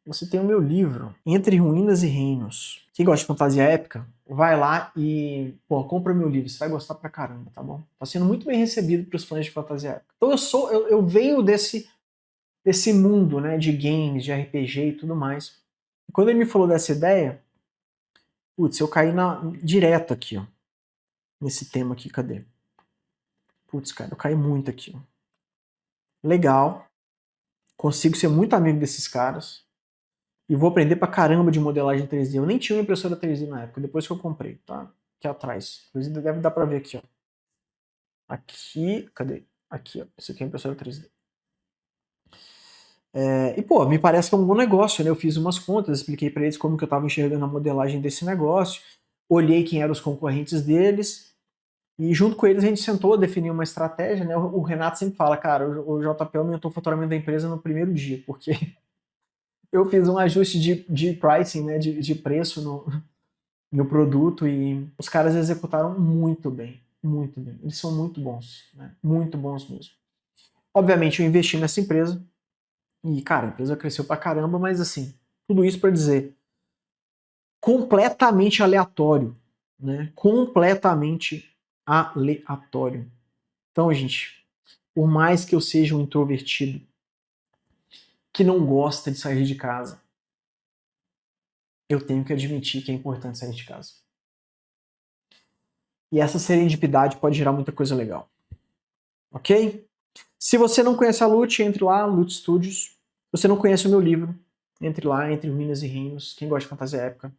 [SPEAKER 1] você tem o meu livro, Entre Ruínas e Reinos. Quem gosta de fantasia épica, vai lá e, pô, compra meu livro, você vai gostar pra caramba, tá bom? Tá sendo muito bem recebido pros fãs de fantasia épica. Então eu venho desse mundo, né, de games, de RPG e tudo mais. E quando ele me falou dessa ideia, putz, eu caí direto aqui, ó, nesse tema aqui, cadê? Putz, cara, eu caí muito aqui, ó. Legal, consigo ser muito amigo desses caras. E vou aprender pra caramba de modelagem 3D. Eu nem tinha uma impressora 3D na época, depois que eu comprei, tá? Aqui atrás. Inclusive deve dar pra ver aqui, ó. Aqui, cadê? Aqui, ó. Isso aqui é a impressora 3D. E, pô, me parece que é um bom negócio, né? Eu fiz umas contas, expliquei pra eles como que eu tava enxergando a modelagem desse negócio, olhei quem eram os concorrentes deles, e junto com eles a gente sentou, definiu uma estratégia, né? O Renato sempre fala, cara, o JP aumentou o faturamento da empresa no primeiro dia, porque eu fiz um ajuste de pricing, né? De preço no produto e os caras executaram muito bem, muito bem. Eles são muito bons, né? Muito bons mesmo. Obviamente eu investi nessa empresa e, cara, a empresa cresceu pra caramba, mas assim, tudo isso para dizer, completamente aleatório, né? Completamente aleatório. Então, gente, por mais que eu seja um introvertido que não gosta de sair de casa, eu tenho que admitir que é importante sair de casa. E essa serendipidade pode gerar muita coisa legal. Ok? Se você não conhece a Lute, entre lá, Lute Studios. Se você não conhece o meu livro, entre lá, Entre Ruínas e Reinos. Quem gosta de fantasia épica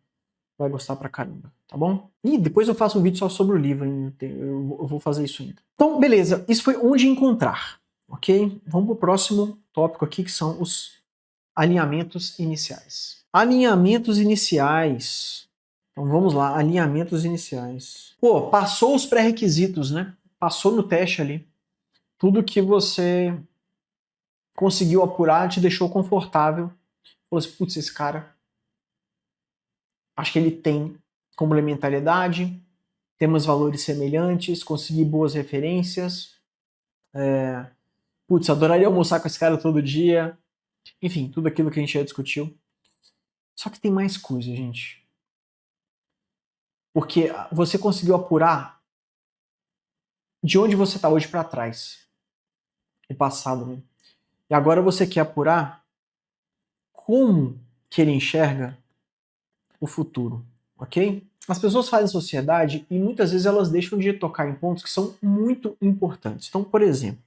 [SPEAKER 1] vai gostar pra caramba, tá bom? E depois eu faço um vídeo só sobre o livro, hein? Eu vou fazer isso ainda. Então, beleza. Isso foi onde encontrar, ok? Vamos pro próximo tópico aqui, que são os alinhamentos iniciais. Alinhamentos iniciais. Então vamos lá, alinhamentos iniciais. Pô, passou os pré-requisitos, né? Passou no teste ali. Tudo que você conseguiu apurar te deixou confortável. Falou assim, putz, esse cara, acho que ele tem complementariedade, temos valores semelhantes, consegui boas referências, putz, adoraria almoçar com esse cara todo dia, enfim, tudo aquilo que a gente já discutiu. Só que tem mais coisa, gente. Porque você conseguiu apurar de onde você está hoje para trás, o passado, né? E agora você quer apurar como que ele enxerga o futuro, ok? As pessoas fazem sociedade e muitas vezes elas deixam de tocar em pontos que são muito importantes. Então, por exemplo,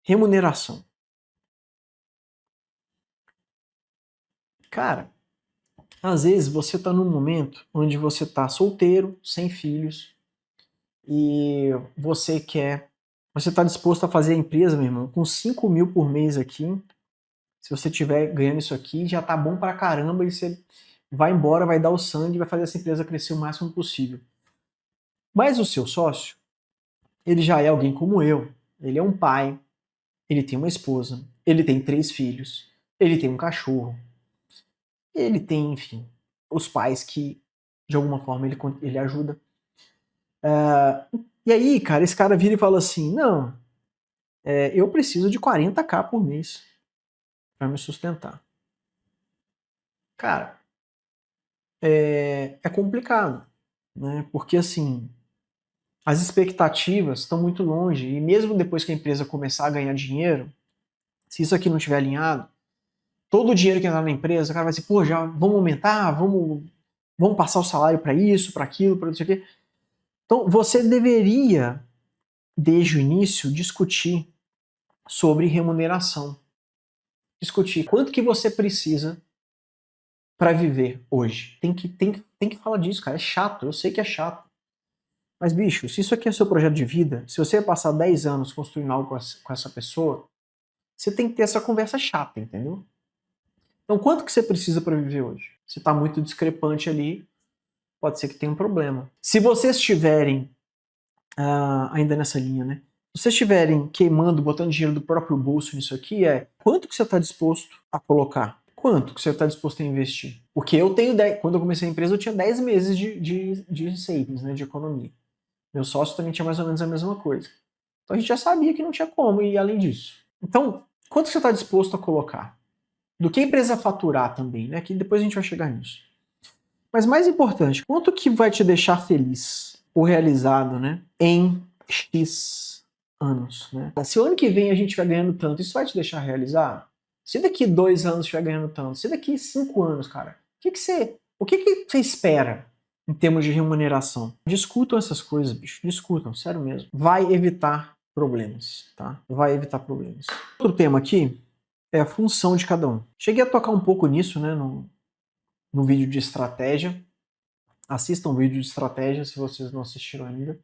[SPEAKER 1] remuneração. Cara, às vezes você está num momento onde você está solteiro, sem filhos, e você está disposto a fazer a empresa, meu irmão, com 5 mil por mês aqui, se você estiver ganhando isso aqui, já tá bom pra caramba e você vai embora, vai dar o sangue e vai fazer essa empresa crescer o máximo possível. Mas o seu sócio, ele já é alguém como eu. Ele é um pai, ele tem uma esposa, ele tem 3 filhos, ele tem um cachorro, ele tem, enfim, os pais que, de alguma forma, ele ajuda. E aí, cara, esse cara vira e fala assim, não, eu preciso de 40k por mês para me sustentar. Cara, é complicado, né? Porque, assim, as expectativas estão muito longe, e mesmo depois que a empresa começar a ganhar dinheiro, se isso aqui não estiver alinhado, todo o dinheiro que entrar na empresa, o cara vai dizer, pô, já vamos aumentar, vamos passar o salário para isso, para aquilo, para não sei o quê. Então, você deveria, desde o início, discutir sobre remuneração. Discutir quanto que você precisa para viver hoje. Tem que falar disso, cara. É chato, eu sei que é chato. Mas, bicho, se isso aqui é seu projeto de vida, se você passar 10 anos construindo algo com essa pessoa, você tem que ter essa conversa chata, entendeu? Então, quanto que você precisa para viver hoje? Se está muito discrepante ali, pode ser que tenha um problema. Se vocês estiverem, ainda nessa linha, né? Se vocês estiverem queimando, botando dinheiro do próprio bolso nisso aqui, quanto que você está disposto a colocar? Quanto que você está disposto a investir? Porque eu tenho 10, quando eu comecei a empresa, eu tinha 10 meses de savings, né, de economia. Meu sócio também tinha mais ou menos a mesma coisa. Então a gente já sabia que não tinha como ir além disso. Então, quanto você está disposto a colocar? Do que a empresa faturar também, né? Que depois a gente vai chegar nisso. Mas mais importante, quanto que vai te deixar feliz ou realizado, né? Em X anos, né? Se o ano que vem a gente vai ganhando tanto, isso vai te deixar realizado? Se daqui 2 anos estiver ganhando tanto, se daqui 5 anos, cara, o que você espera em termos de remuneração? Discutam essas coisas, bicho. Discutam, sério mesmo. Vai evitar problemas, tá? Vai evitar problemas. Outro tema aqui é a função de cada um. Cheguei a tocar um pouco nisso, né, no vídeo de estratégia. Assistam o vídeo de estratégia se vocês não assistiram ainda.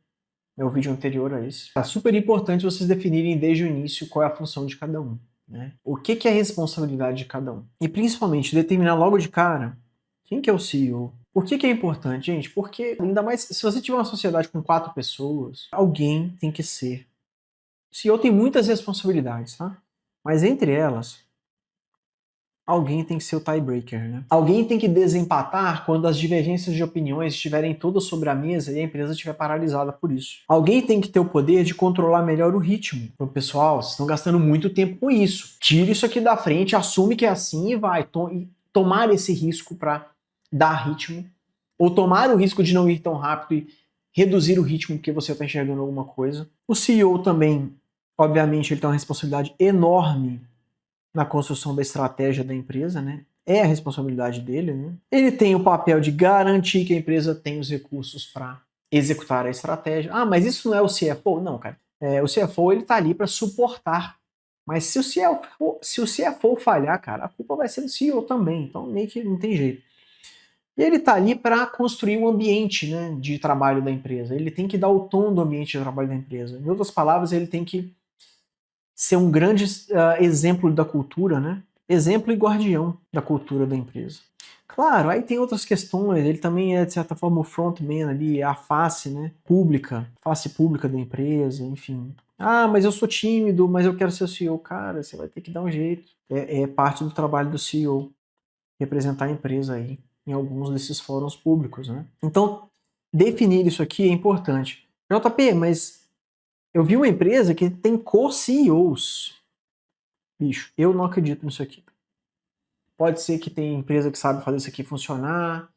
[SPEAKER 1] É o vídeo anterior a esse. É super importante vocês definirem desde o início qual é a função de cada um, né? O que é a responsabilidade de cada um. E principalmente determinar logo de cara quem que é o CEO. Por que é importante, gente? Porque ainda mais se você tiver uma sociedade com 4 pessoas, alguém tem que ser. O CEO tem muitas responsabilidades, tá? Mas entre elas, alguém tem que ser o tiebreaker, né? Alguém tem que desempatar quando as divergências de opiniões estiverem todas sobre a mesa e a empresa estiver paralisada por isso. Alguém tem que ter o poder de controlar melhor o ritmo. Então, pessoal, vocês estão gastando muito tempo com isso. Tira isso aqui da frente, assume que é assim e vai. Tomar esse risco para dar ritmo. Ou tomar o risco de não ir tão rápido e reduzir o ritmo porque você está enxergando alguma coisa. O CEO também, obviamente, ele tem uma responsabilidade enorme na construção da estratégia da empresa, né? É a responsabilidade dele, né? Ele tem o papel de garantir que a empresa tem os recursos para executar a estratégia. Ah, mas isso não é o CFO? Não, cara. O CFO ele tá ali para suportar. Mas se o CFO falhar, cara, a culpa vai ser do CEO também. Então meio que não tem jeito. E ele tá ali para construir o ambiente, né, de trabalho da empresa. Ele tem que dar o tom do ambiente de trabalho da empresa. Em outras palavras, ele tem que ser um grande exemplo da cultura, né? Exemplo e guardião da cultura da empresa. Claro, aí tem outras questões, ele também é, de certa forma, o frontman ali, a face, né, face pública da empresa, enfim. Ah, mas eu sou tímido, mas eu quero ser o CEO. Cara, você vai ter que dar um jeito. É parte do trabalho do CEO, representar a empresa aí em alguns desses fóruns públicos, né? Então, definir isso aqui é importante. JP, mas eu vi uma empresa que tem co-CEOs. Bicho, eu não acredito nisso aqui. Pode ser que tem empresa que sabe fazer isso aqui funcionar,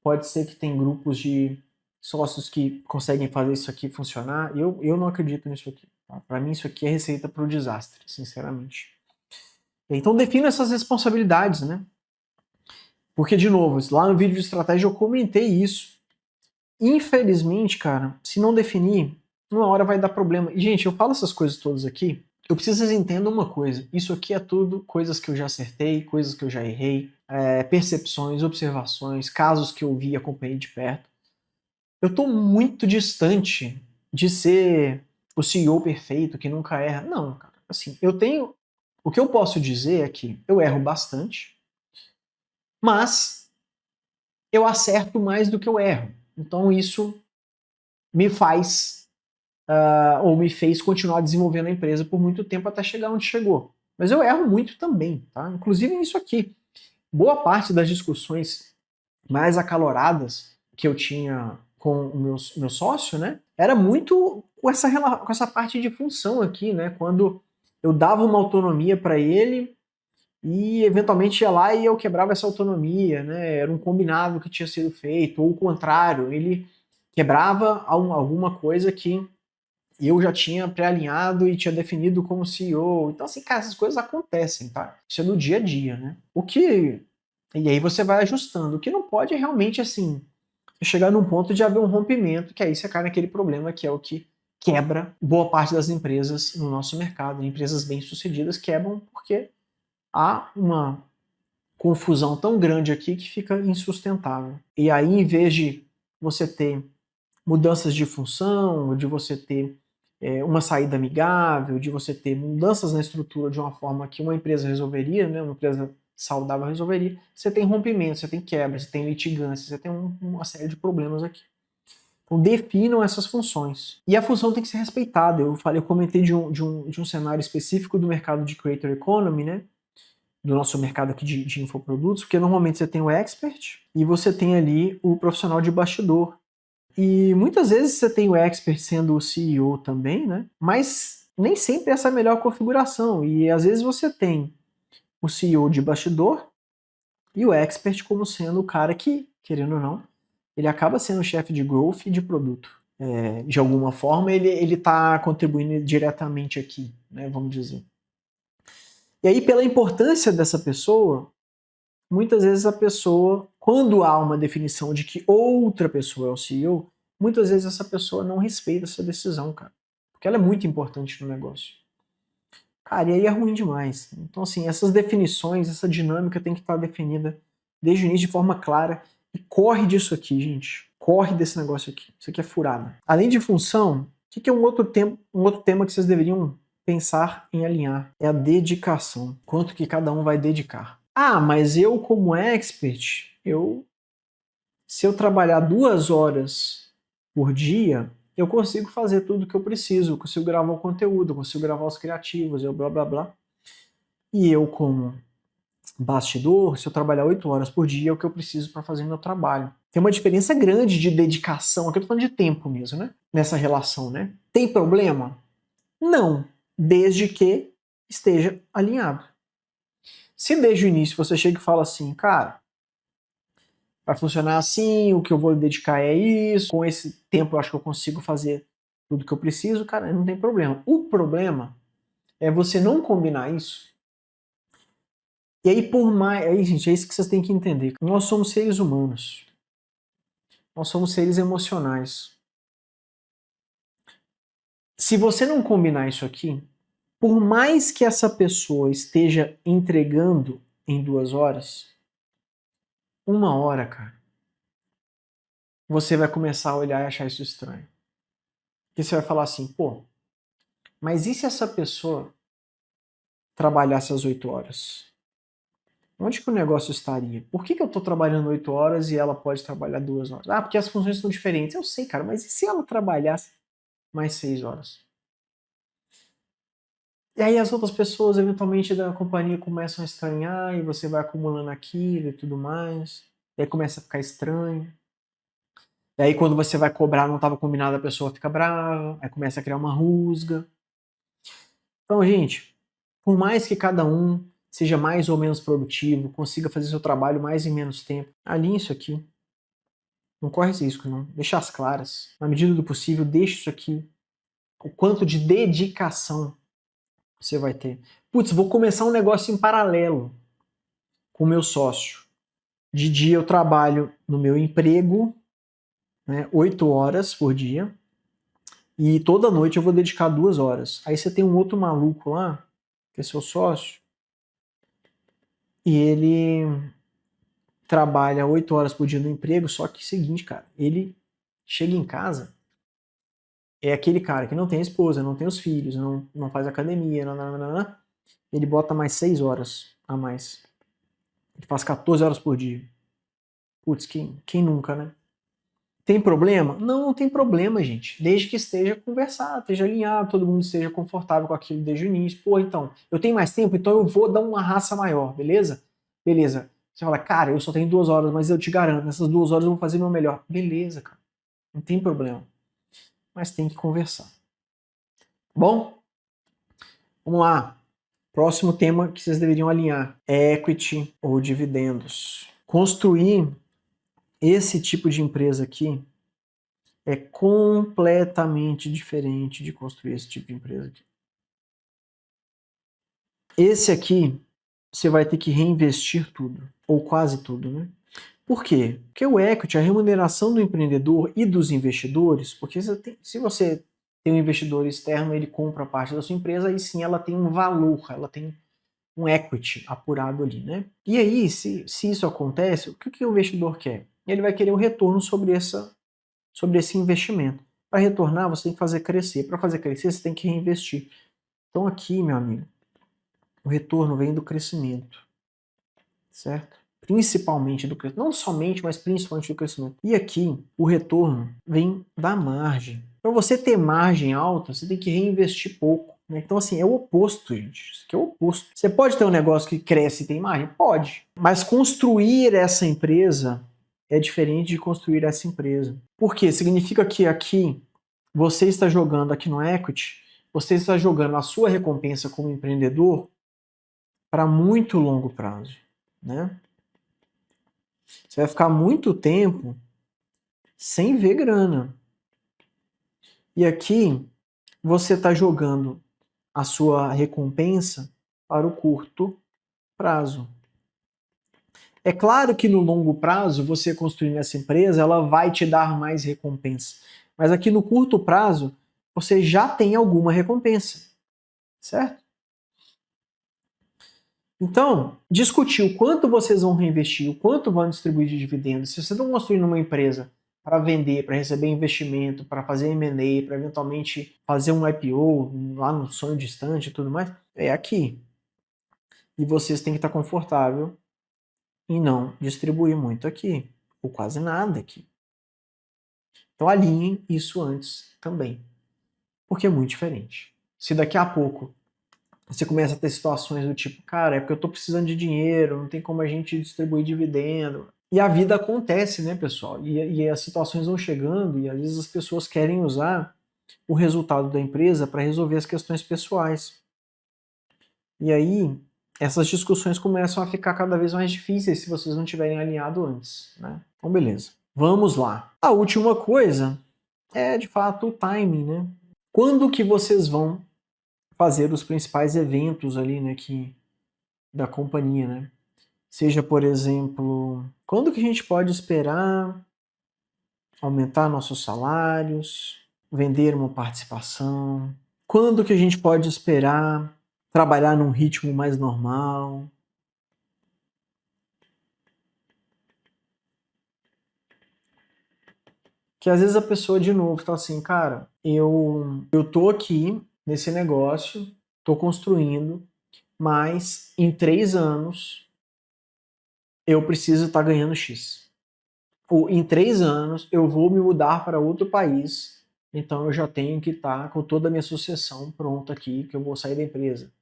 [SPEAKER 1] pode ser que tem grupos de sócios que conseguem fazer isso aqui funcionar. Eu não acredito nisso aqui. Tá? Para mim, isso aqui é receita para o desastre, sinceramente. Então, defina essas responsabilidades, né? Porque, de novo, lá no vídeo de estratégia eu comentei isso. Infelizmente, cara, se não definir, uma hora vai dar problema. E, gente, eu falo essas coisas todas aqui, eu preciso que vocês entendam uma coisa. Isso aqui é tudo coisas que eu já acertei, coisas que eu já errei, percepções, observações, casos que eu vi e acompanhei de perto. Eu tô muito distante de ser o CEO perfeito, que nunca erra. Não, cara. Assim, eu tenho... O que eu posso dizer é que eu erro bastante, mas eu acerto mais do que eu erro. Então isso me faz ou me fez continuar desenvolvendo a empresa por muito tempo até chegar onde chegou. Mas eu erro muito também, tá? Inclusive nisso aqui. Boa parte das discussões mais acaloradas que eu tinha com o meu sócio, né? Era muito com essa parte de função aqui, né? Quando eu dava uma autonomia para ele e eventualmente ia lá e eu quebrava essa autonomia, né? Era um combinado que tinha sido feito, ou o contrário, ele quebrava alguma coisa que eu já tinha pré-alinhado e tinha definido como CEO. Então, assim, cara, essas coisas acontecem, tá? Isso é no dia a dia, né? E aí você vai ajustando. O que não pode é realmente, assim, chegar num ponto de haver um rompimento, que aí você cai naquele problema que é o que quebra boa parte das empresas no nosso mercado. Empresas bem-sucedidas quebram porque há uma confusão tão grande aqui que fica insustentável. E aí, em vez de você ter mudanças de função, de você ter uma saída amigável, de você ter mudanças na estrutura de uma forma que uma empresa resolveria, né, uma empresa saudável resolveria, você tem rompimento, você tem quebra, você tem litigância, você tem uma série de problemas aqui. Então definam essas funções. E a função tem que ser respeitada. Eu comentei de um cenário específico do mercado de Creator Economy, né? Do nosso mercado aqui de infoprodutos, porque normalmente você tem o expert e você tem ali o profissional de bastidor. E muitas vezes você tem o expert sendo o CEO também, né? Mas nem sempre essa é a melhor configuração. E às vezes você tem o CEO de bastidor e o expert como sendo o cara que, querendo ou não, ele acaba sendo o chefe de growth e de produto. De alguma forma, ele está contribuindo diretamente aqui, né, vamos dizer. E aí, pela importância dessa pessoa, muitas vezes a pessoa, quando há uma definição de que outra pessoa é o CEO, muitas vezes essa pessoa não respeita essa decisão, cara. Porque ela é muito importante no negócio. Cara, e aí é ruim demais. Então, assim, essas definições, essa dinâmica tem que estar definida desde o início de forma clara. E corre disso aqui, gente. Corre desse negócio aqui. Isso aqui é furada. Além de função, o que é um outro tema que vocês deveriam pensar em alinhar? É a dedicação. Quanto que cada um vai dedicar. Ah, mas eu como expert, se eu trabalhar 2 horas por dia, eu consigo fazer tudo o que eu preciso, eu consigo gravar o conteúdo, eu consigo gravar os criativos, eu blá blá blá. E eu como bastidor, se eu trabalhar 8 horas por dia, é o que eu preciso para fazer meu trabalho. Tem uma diferença grande de dedicação, aqui eu tô falando de tempo mesmo, né? Nessa relação, né? Tem problema? Não, desde que esteja alinhado. Se desde o início você chega e fala assim, cara, vai funcionar assim, o que eu vou dedicar é isso, com esse tempo eu acho que eu consigo fazer tudo que eu preciso, cara, não tem problema. O problema é você não combinar isso. E aí, gente, é isso que vocês têm que entender. Nós somos seres humanos. Nós somos seres emocionais. Se você não combinar isso aqui, por mais que essa pessoa esteja entregando em 2 horas, 1 hora, cara, você vai começar a olhar e achar isso estranho. Porque você vai falar assim, pô, mas e se essa pessoa trabalhasse às 8 horas? Onde que o negócio estaria? Por que eu estou trabalhando 8 horas e ela pode trabalhar 2 horas? Ah, porque as funções são diferentes. Eu sei, cara, mas e se ela trabalhasse mais 6 horas? E aí as outras pessoas, eventualmente, da companhia começam a estranhar e você vai acumulando aquilo e tudo mais. E aí começa a ficar estranho. E aí quando você vai cobrar, não estava combinado, a pessoa fica brava. Aí começa a criar uma rusga. Então, gente, por mais que cada um seja mais ou menos produtivo, consiga fazer seu trabalho mais em menos tempo, alinhe isso aqui. Não corre esse risco, não. Deixa as claras. Na medida do possível, deixe isso aqui. O quanto de dedicação você vai ter. Putz, vou começar um negócio em paralelo com o meu sócio. De dia eu trabalho no meu emprego, né, 8 horas por dia, e toda noite eu vou dedicar 2 horas. Aí você tem um outro maluco lá, que é seu sócio, e ele trabalha 8 horas por dia no emprego, só que é o seguinte, cara, ele chega em casa, é aquele cara que não tem esposa, não tem os filhos, não faz academia, ele bota mais 6 horas a mais. Ele faz 14 horas por dia. Putz, quem nunca, né? Tem problema? Não, não tem problema, gente. Desde que esteja conversado, esteja alinhado, todo mundo esteja confortável com aquilo desde o início. Pô, então, eu tenho mais tempo, então eu vou dar uma raça maior, beleza? Beleza. Você fala, cara, eu só tenho 2 horas, mas eu te garanto, nessas 2 horas eu vou fazer o meu melhor. Beleza, cara. Não tem problema. Mas tem que conversar. Bom, vamos lá. Próximo tema que vocês deveriam alinhar: equity ou dividendos. Construir esse tipo de empresa aqui é completamente diferente de construir esse tipo de empresa aqui. Esse aqui, você vai ter que reinvestir tudo, ou quase tudo, né? Por quê? Porque o equity, a remuneração do empreendedor e dos investidores, porque se você tem um investidor externo, ele compra parte da sua empresa, aí sim ela tem um valor, ela tem um equity apurado ali, né? E aí, se isso acontece, o que o investidor quer? Ele vai querer o retorno sobre esse investimento. Para retornar, você tem que fazer crescer. Para fazer crescer, você tem que reinvestir. Então aqui, meu amigo, o retorno vem do crescimento. certo? Principalmente do crescimento, não somente, mas principalmente do crescimento. E aqui, o retorno vem da margem. Para você ter margem alta, você tem que reinvestir pouco. Né? Então, assim, é o oposto, gente. Isso aqui é o oposto. Você pode ter um negócio que cresce e tem margem? Pode. Mas construir essa empresa é diferente de construir essa empresa. Por quê? Significa que aqui você está jogando aqui no equity, você está jogando a sua recompensa como empreendedor para muito longo prazo, né? Você vai ficar muito tempo sem ver grana. E aqui você está jogando a sua recompensa para o curto prazo. É claro que no longo prazo, você construindo essa empresa, ela vai te dar mais recompensa. Mas aqui no curto prazo, você já tem alguma recompensa, certo? Então, discutir o quanto vocês vão reinvestir, o quanto vão distribuir de dividendos. Se vocês estão construindo uma empresa para vender, para receber investimento, para fazer M&A, para eventualmente fazer um IPO lá no sonho distante e tudo mais, é aqui. E vocês têm que estar confortável em não distribuir muito aqui, ou quase nada aqui. Então alinhem isso antes também, porque é muito diferente. Se daqui a pouco você começa a ter situações do tipo, cara, é porque eu tô precisando de dinheiro, não tem como a gente distribuir dividendo. E a vida acontece, né, pessoal? E as situações vão chegando e às vezes as pessoas querem usar o resultado da empresa para resolver as questões pessoais. E aí, essas discussões começam a ficar cada vez mais difíceis se vocês não tiverem alinhado antes, né? Então, beleza. Vamos lá. A última coisa é, de fato, o timing, né? Quando que vocês vão fazer os principais eventos ali, né, da companhia, né? Seja, por exemplo, quando que a gente pode esperar aumentar nossos salários, vender uma participação? Quando que a gente pode esperar trabalhar num ritmo mais normal? Que às vezes a pessoa, de novo, tá assim, cara, eu tô aqui nesse negócio, tô construindo, mas em 3 anos eu preciso estar ganhando X. Ou em 3 anos eu vou me mudar para outro país, então eu já tenho que estar com toda a minha sucessão pronta aqui, que eu vou sair da empresa.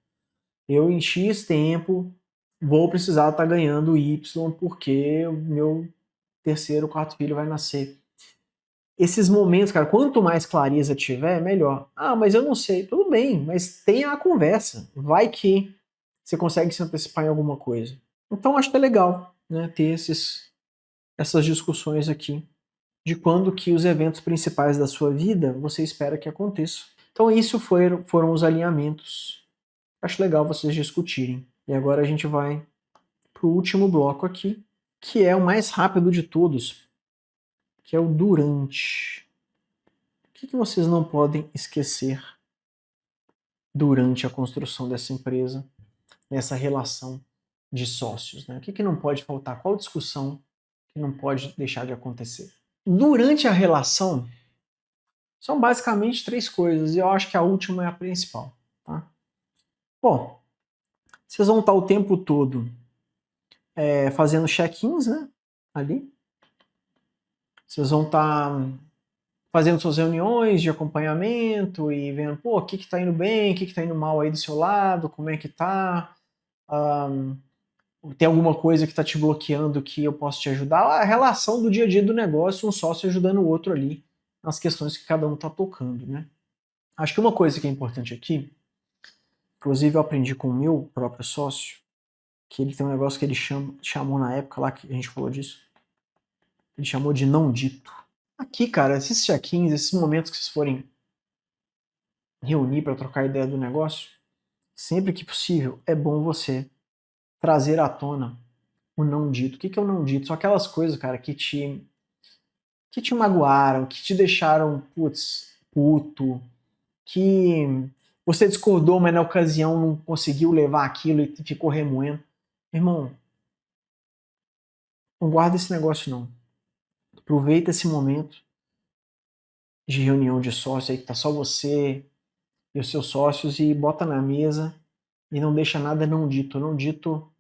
[SPEAKER 1] Eu em X tempo vou precisar estar ganhando Y porque o meu terceiro, quarto filho vai nascer. Esses momentos, cara, quanto mais clareza tiver, melhor. Ah, mas eu não sei. Tudo bem, mas tenha a conversa. Vai que você consegue se antecipar em alguma coisa. Então acho que é legal, né, ter essas discussões aqui de quando que os eventos principais da sua vida você espera que aconteçam. Então isso foram os alinhamentos. Acho legal vocês discutirem. E agora a gente vai para o último bloco aqui, que é o mais rápido de todos, que é o durante. O que vocês não podem esquecer durante a construção dessa empresa, nessa relação de sócios? Né? O que não pode faltar? Qual discussão que não pode deixar de acontecer? Durante a relação, são basicamente 3 coisas, e eu acho que a última é a principal. Tá? Bom, vocês vão estar o tempo todo fazendo check-ins, né? Ali. Vocês vão estar fazendo suas reuniões de acompanhamento e vendo, pô, o que está indo bem, o que está indo mal aí do seu lado, como é que tá, tem alguma coisa que está te bloqueando que eu posso te ajudar? A relação do dia a dia do negócio, um sócio ajudando o outro ali, nas questões que cada um está tocando, né? Acho que uma coisa que é importante aqui, inclusive eu aprendi com o meu próprio sócio, que ele tem um negócio que ele chamou na época lá que a gente falou disso, ele chamou de não dito. Aqui, cara, esses check-ins, esses momentos que vocês forem reunir para trocar ideia do negócio, sempre que possível, é bom você trazer à tona o não dito. O que é o não dito? São aquelas coisas, cara, que te magoaram, que te deixaram, putz, puto, que você discordou, mas na ocasião não conseguiu levar aquilo e ficou remoendo. Irmão, não guarda esse negócio não. Aproveita esse momento de reunião de sócio aí que tá só você e os seus sócios e bota na mesa e não deixa nada não dito. Não dito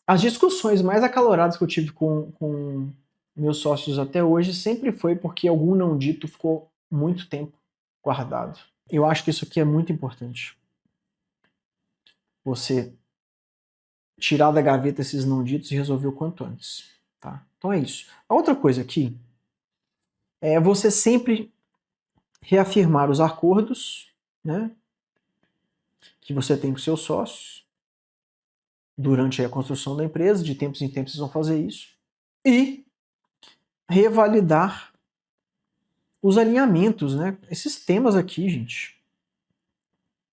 [SPEAKER 1] As discussões mais acaloradas que eu tive com meus sócios até hoje sempre foi porque algum não dito ficou muito tempo guardado. Eu acho que isso aqui é muito importante. Você tirar da gaveta esses não ditos e resolver o quanto antes. Tá? Então é isso. A outra coisa aqui é você sempre reafirmar os acordos, né, que você tem com seus sócios durante a construção da empresa, de tempos em tempos vocês vão fazer isso, e revalidar os alinhamentos, né? Esses temas aqui, gente,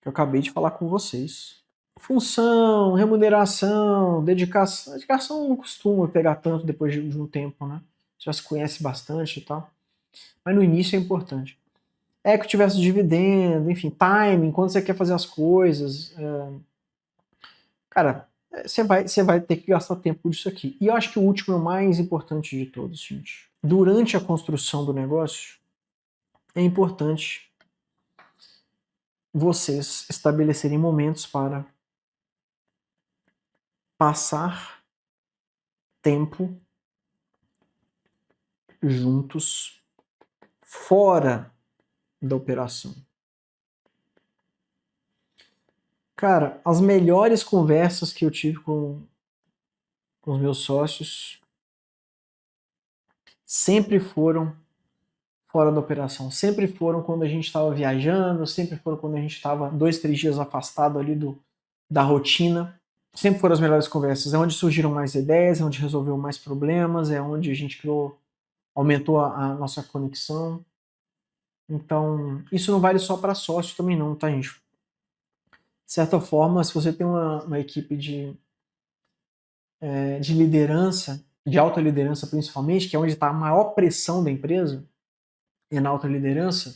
[SPEAKER 1] que eu acabei de falar com vocês. Função, remuneração, dedicação. Dedicação não costuma pegar tanto depois de um tempo, né? Já se conhece bastante e tal. Mas no início é importante. Equity versus dividendo, enfim, timing, quando você quer fazer as coisas. Cara, você vai ter que gastar tempo disso aqui. E eu acho que o último é o mais importante de todos, gente. Durante a construção do negócio, é importante vocês estabelecerem momentos para passar tempo juntos fora da operação. Cara, as melhores conversas que eu tive com os meus sócios sempre foram fora da operação. Sempre foram quando a gente estava viajando, sempre foram quando a gente estava 2, 3 dias afastado ali da rotina. Sempre foram as melhores conversas. É onde surgiram mais ideias, é onde resolveu mais problemas, é onde a gente aumentou a nossa conexão. Então, isso não vale só para sócio também não, tá, gente? De certa forma, se você tem uma equipe de liderança, de alta liderança principalmente, que é onde está a maior pressão da empresa, e na alta liderança,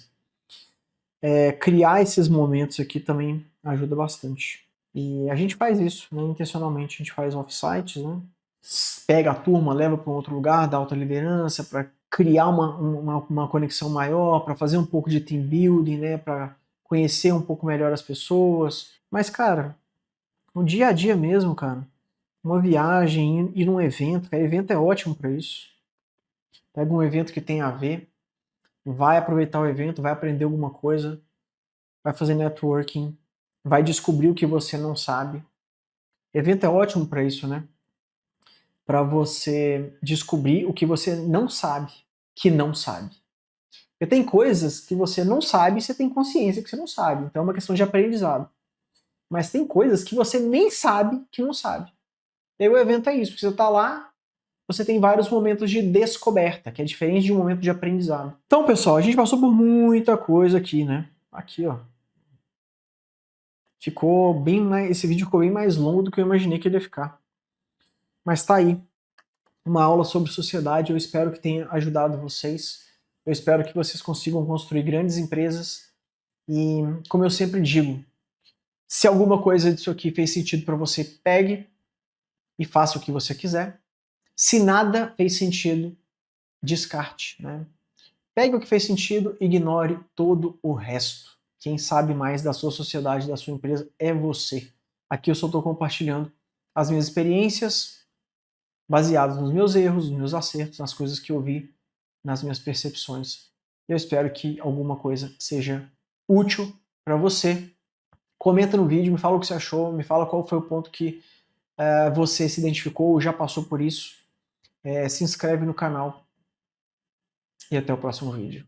[SPEAKER 1] criar esses momentos aqui também ajuda bastante. E a gente faz isso, né, intencionalmente, a gente faz offsites, né, pega a turma, leva para um outro lugar da alta liderança para criar uma conexão maior, para fazer um pouco de team building, né, para conhecer um pouco melhor as pessoas. Mas, cara, no dia a dia mesmo, cara, uma viagem, ir num evento, cara, evento é ótimo para isso. Pega um evento que tem a ver, vai aproveitar o evento, vai aprender alguma coisa, vai fazer networking, vai descobrir o que você não sabe. Evento é ótimo para isso, né? Para você descobrir o que você não sabe, que não sabe. Porque tem coisas que você não sabe e você tem consciência que você não sabe. Então é uma questão de aprendizado. Mas tem coisas que você nem sabe que não sabe. E aí o evento é isso, porque você está lá, você tem vários momentos de descoberta, que é diferente de um momento de aprendizado. Então, pessoal, a gente passou por muita coisa aqui, né? Aqui, ó. Ficou bem mais, esse vídeo ficou bem mais longo do que eu imaginei que ele ia ficar. Mas tá aí, uma aula sobre sociedade, eu espero que tenha ajudado vocês. Eu espero que vocês consigam construir grandes empresas e, como eu sempre digo, se alguma coisa disso aqui fez sentido para você, pegue e faça o que você quiser. Se nada fez sentido, descarte, né? Pegue o que fez sentido, ignore todo o resto. Quem sabe mais da sua sociedade, da sua empresa, é você. Aqui eu só estou compartilhando as minhas experiências, baseadas nos meus erros, nos meus acertos, nas coisas que eu vi, nas minhas percepções. Eu espero que alguma coisa seja útil para você. Comenta no vídeo, me fala o que você achou, me fala qual foi o ponto que você se identificou ou já passou por isso. Se inscreve no canal e até o próximo vídeo.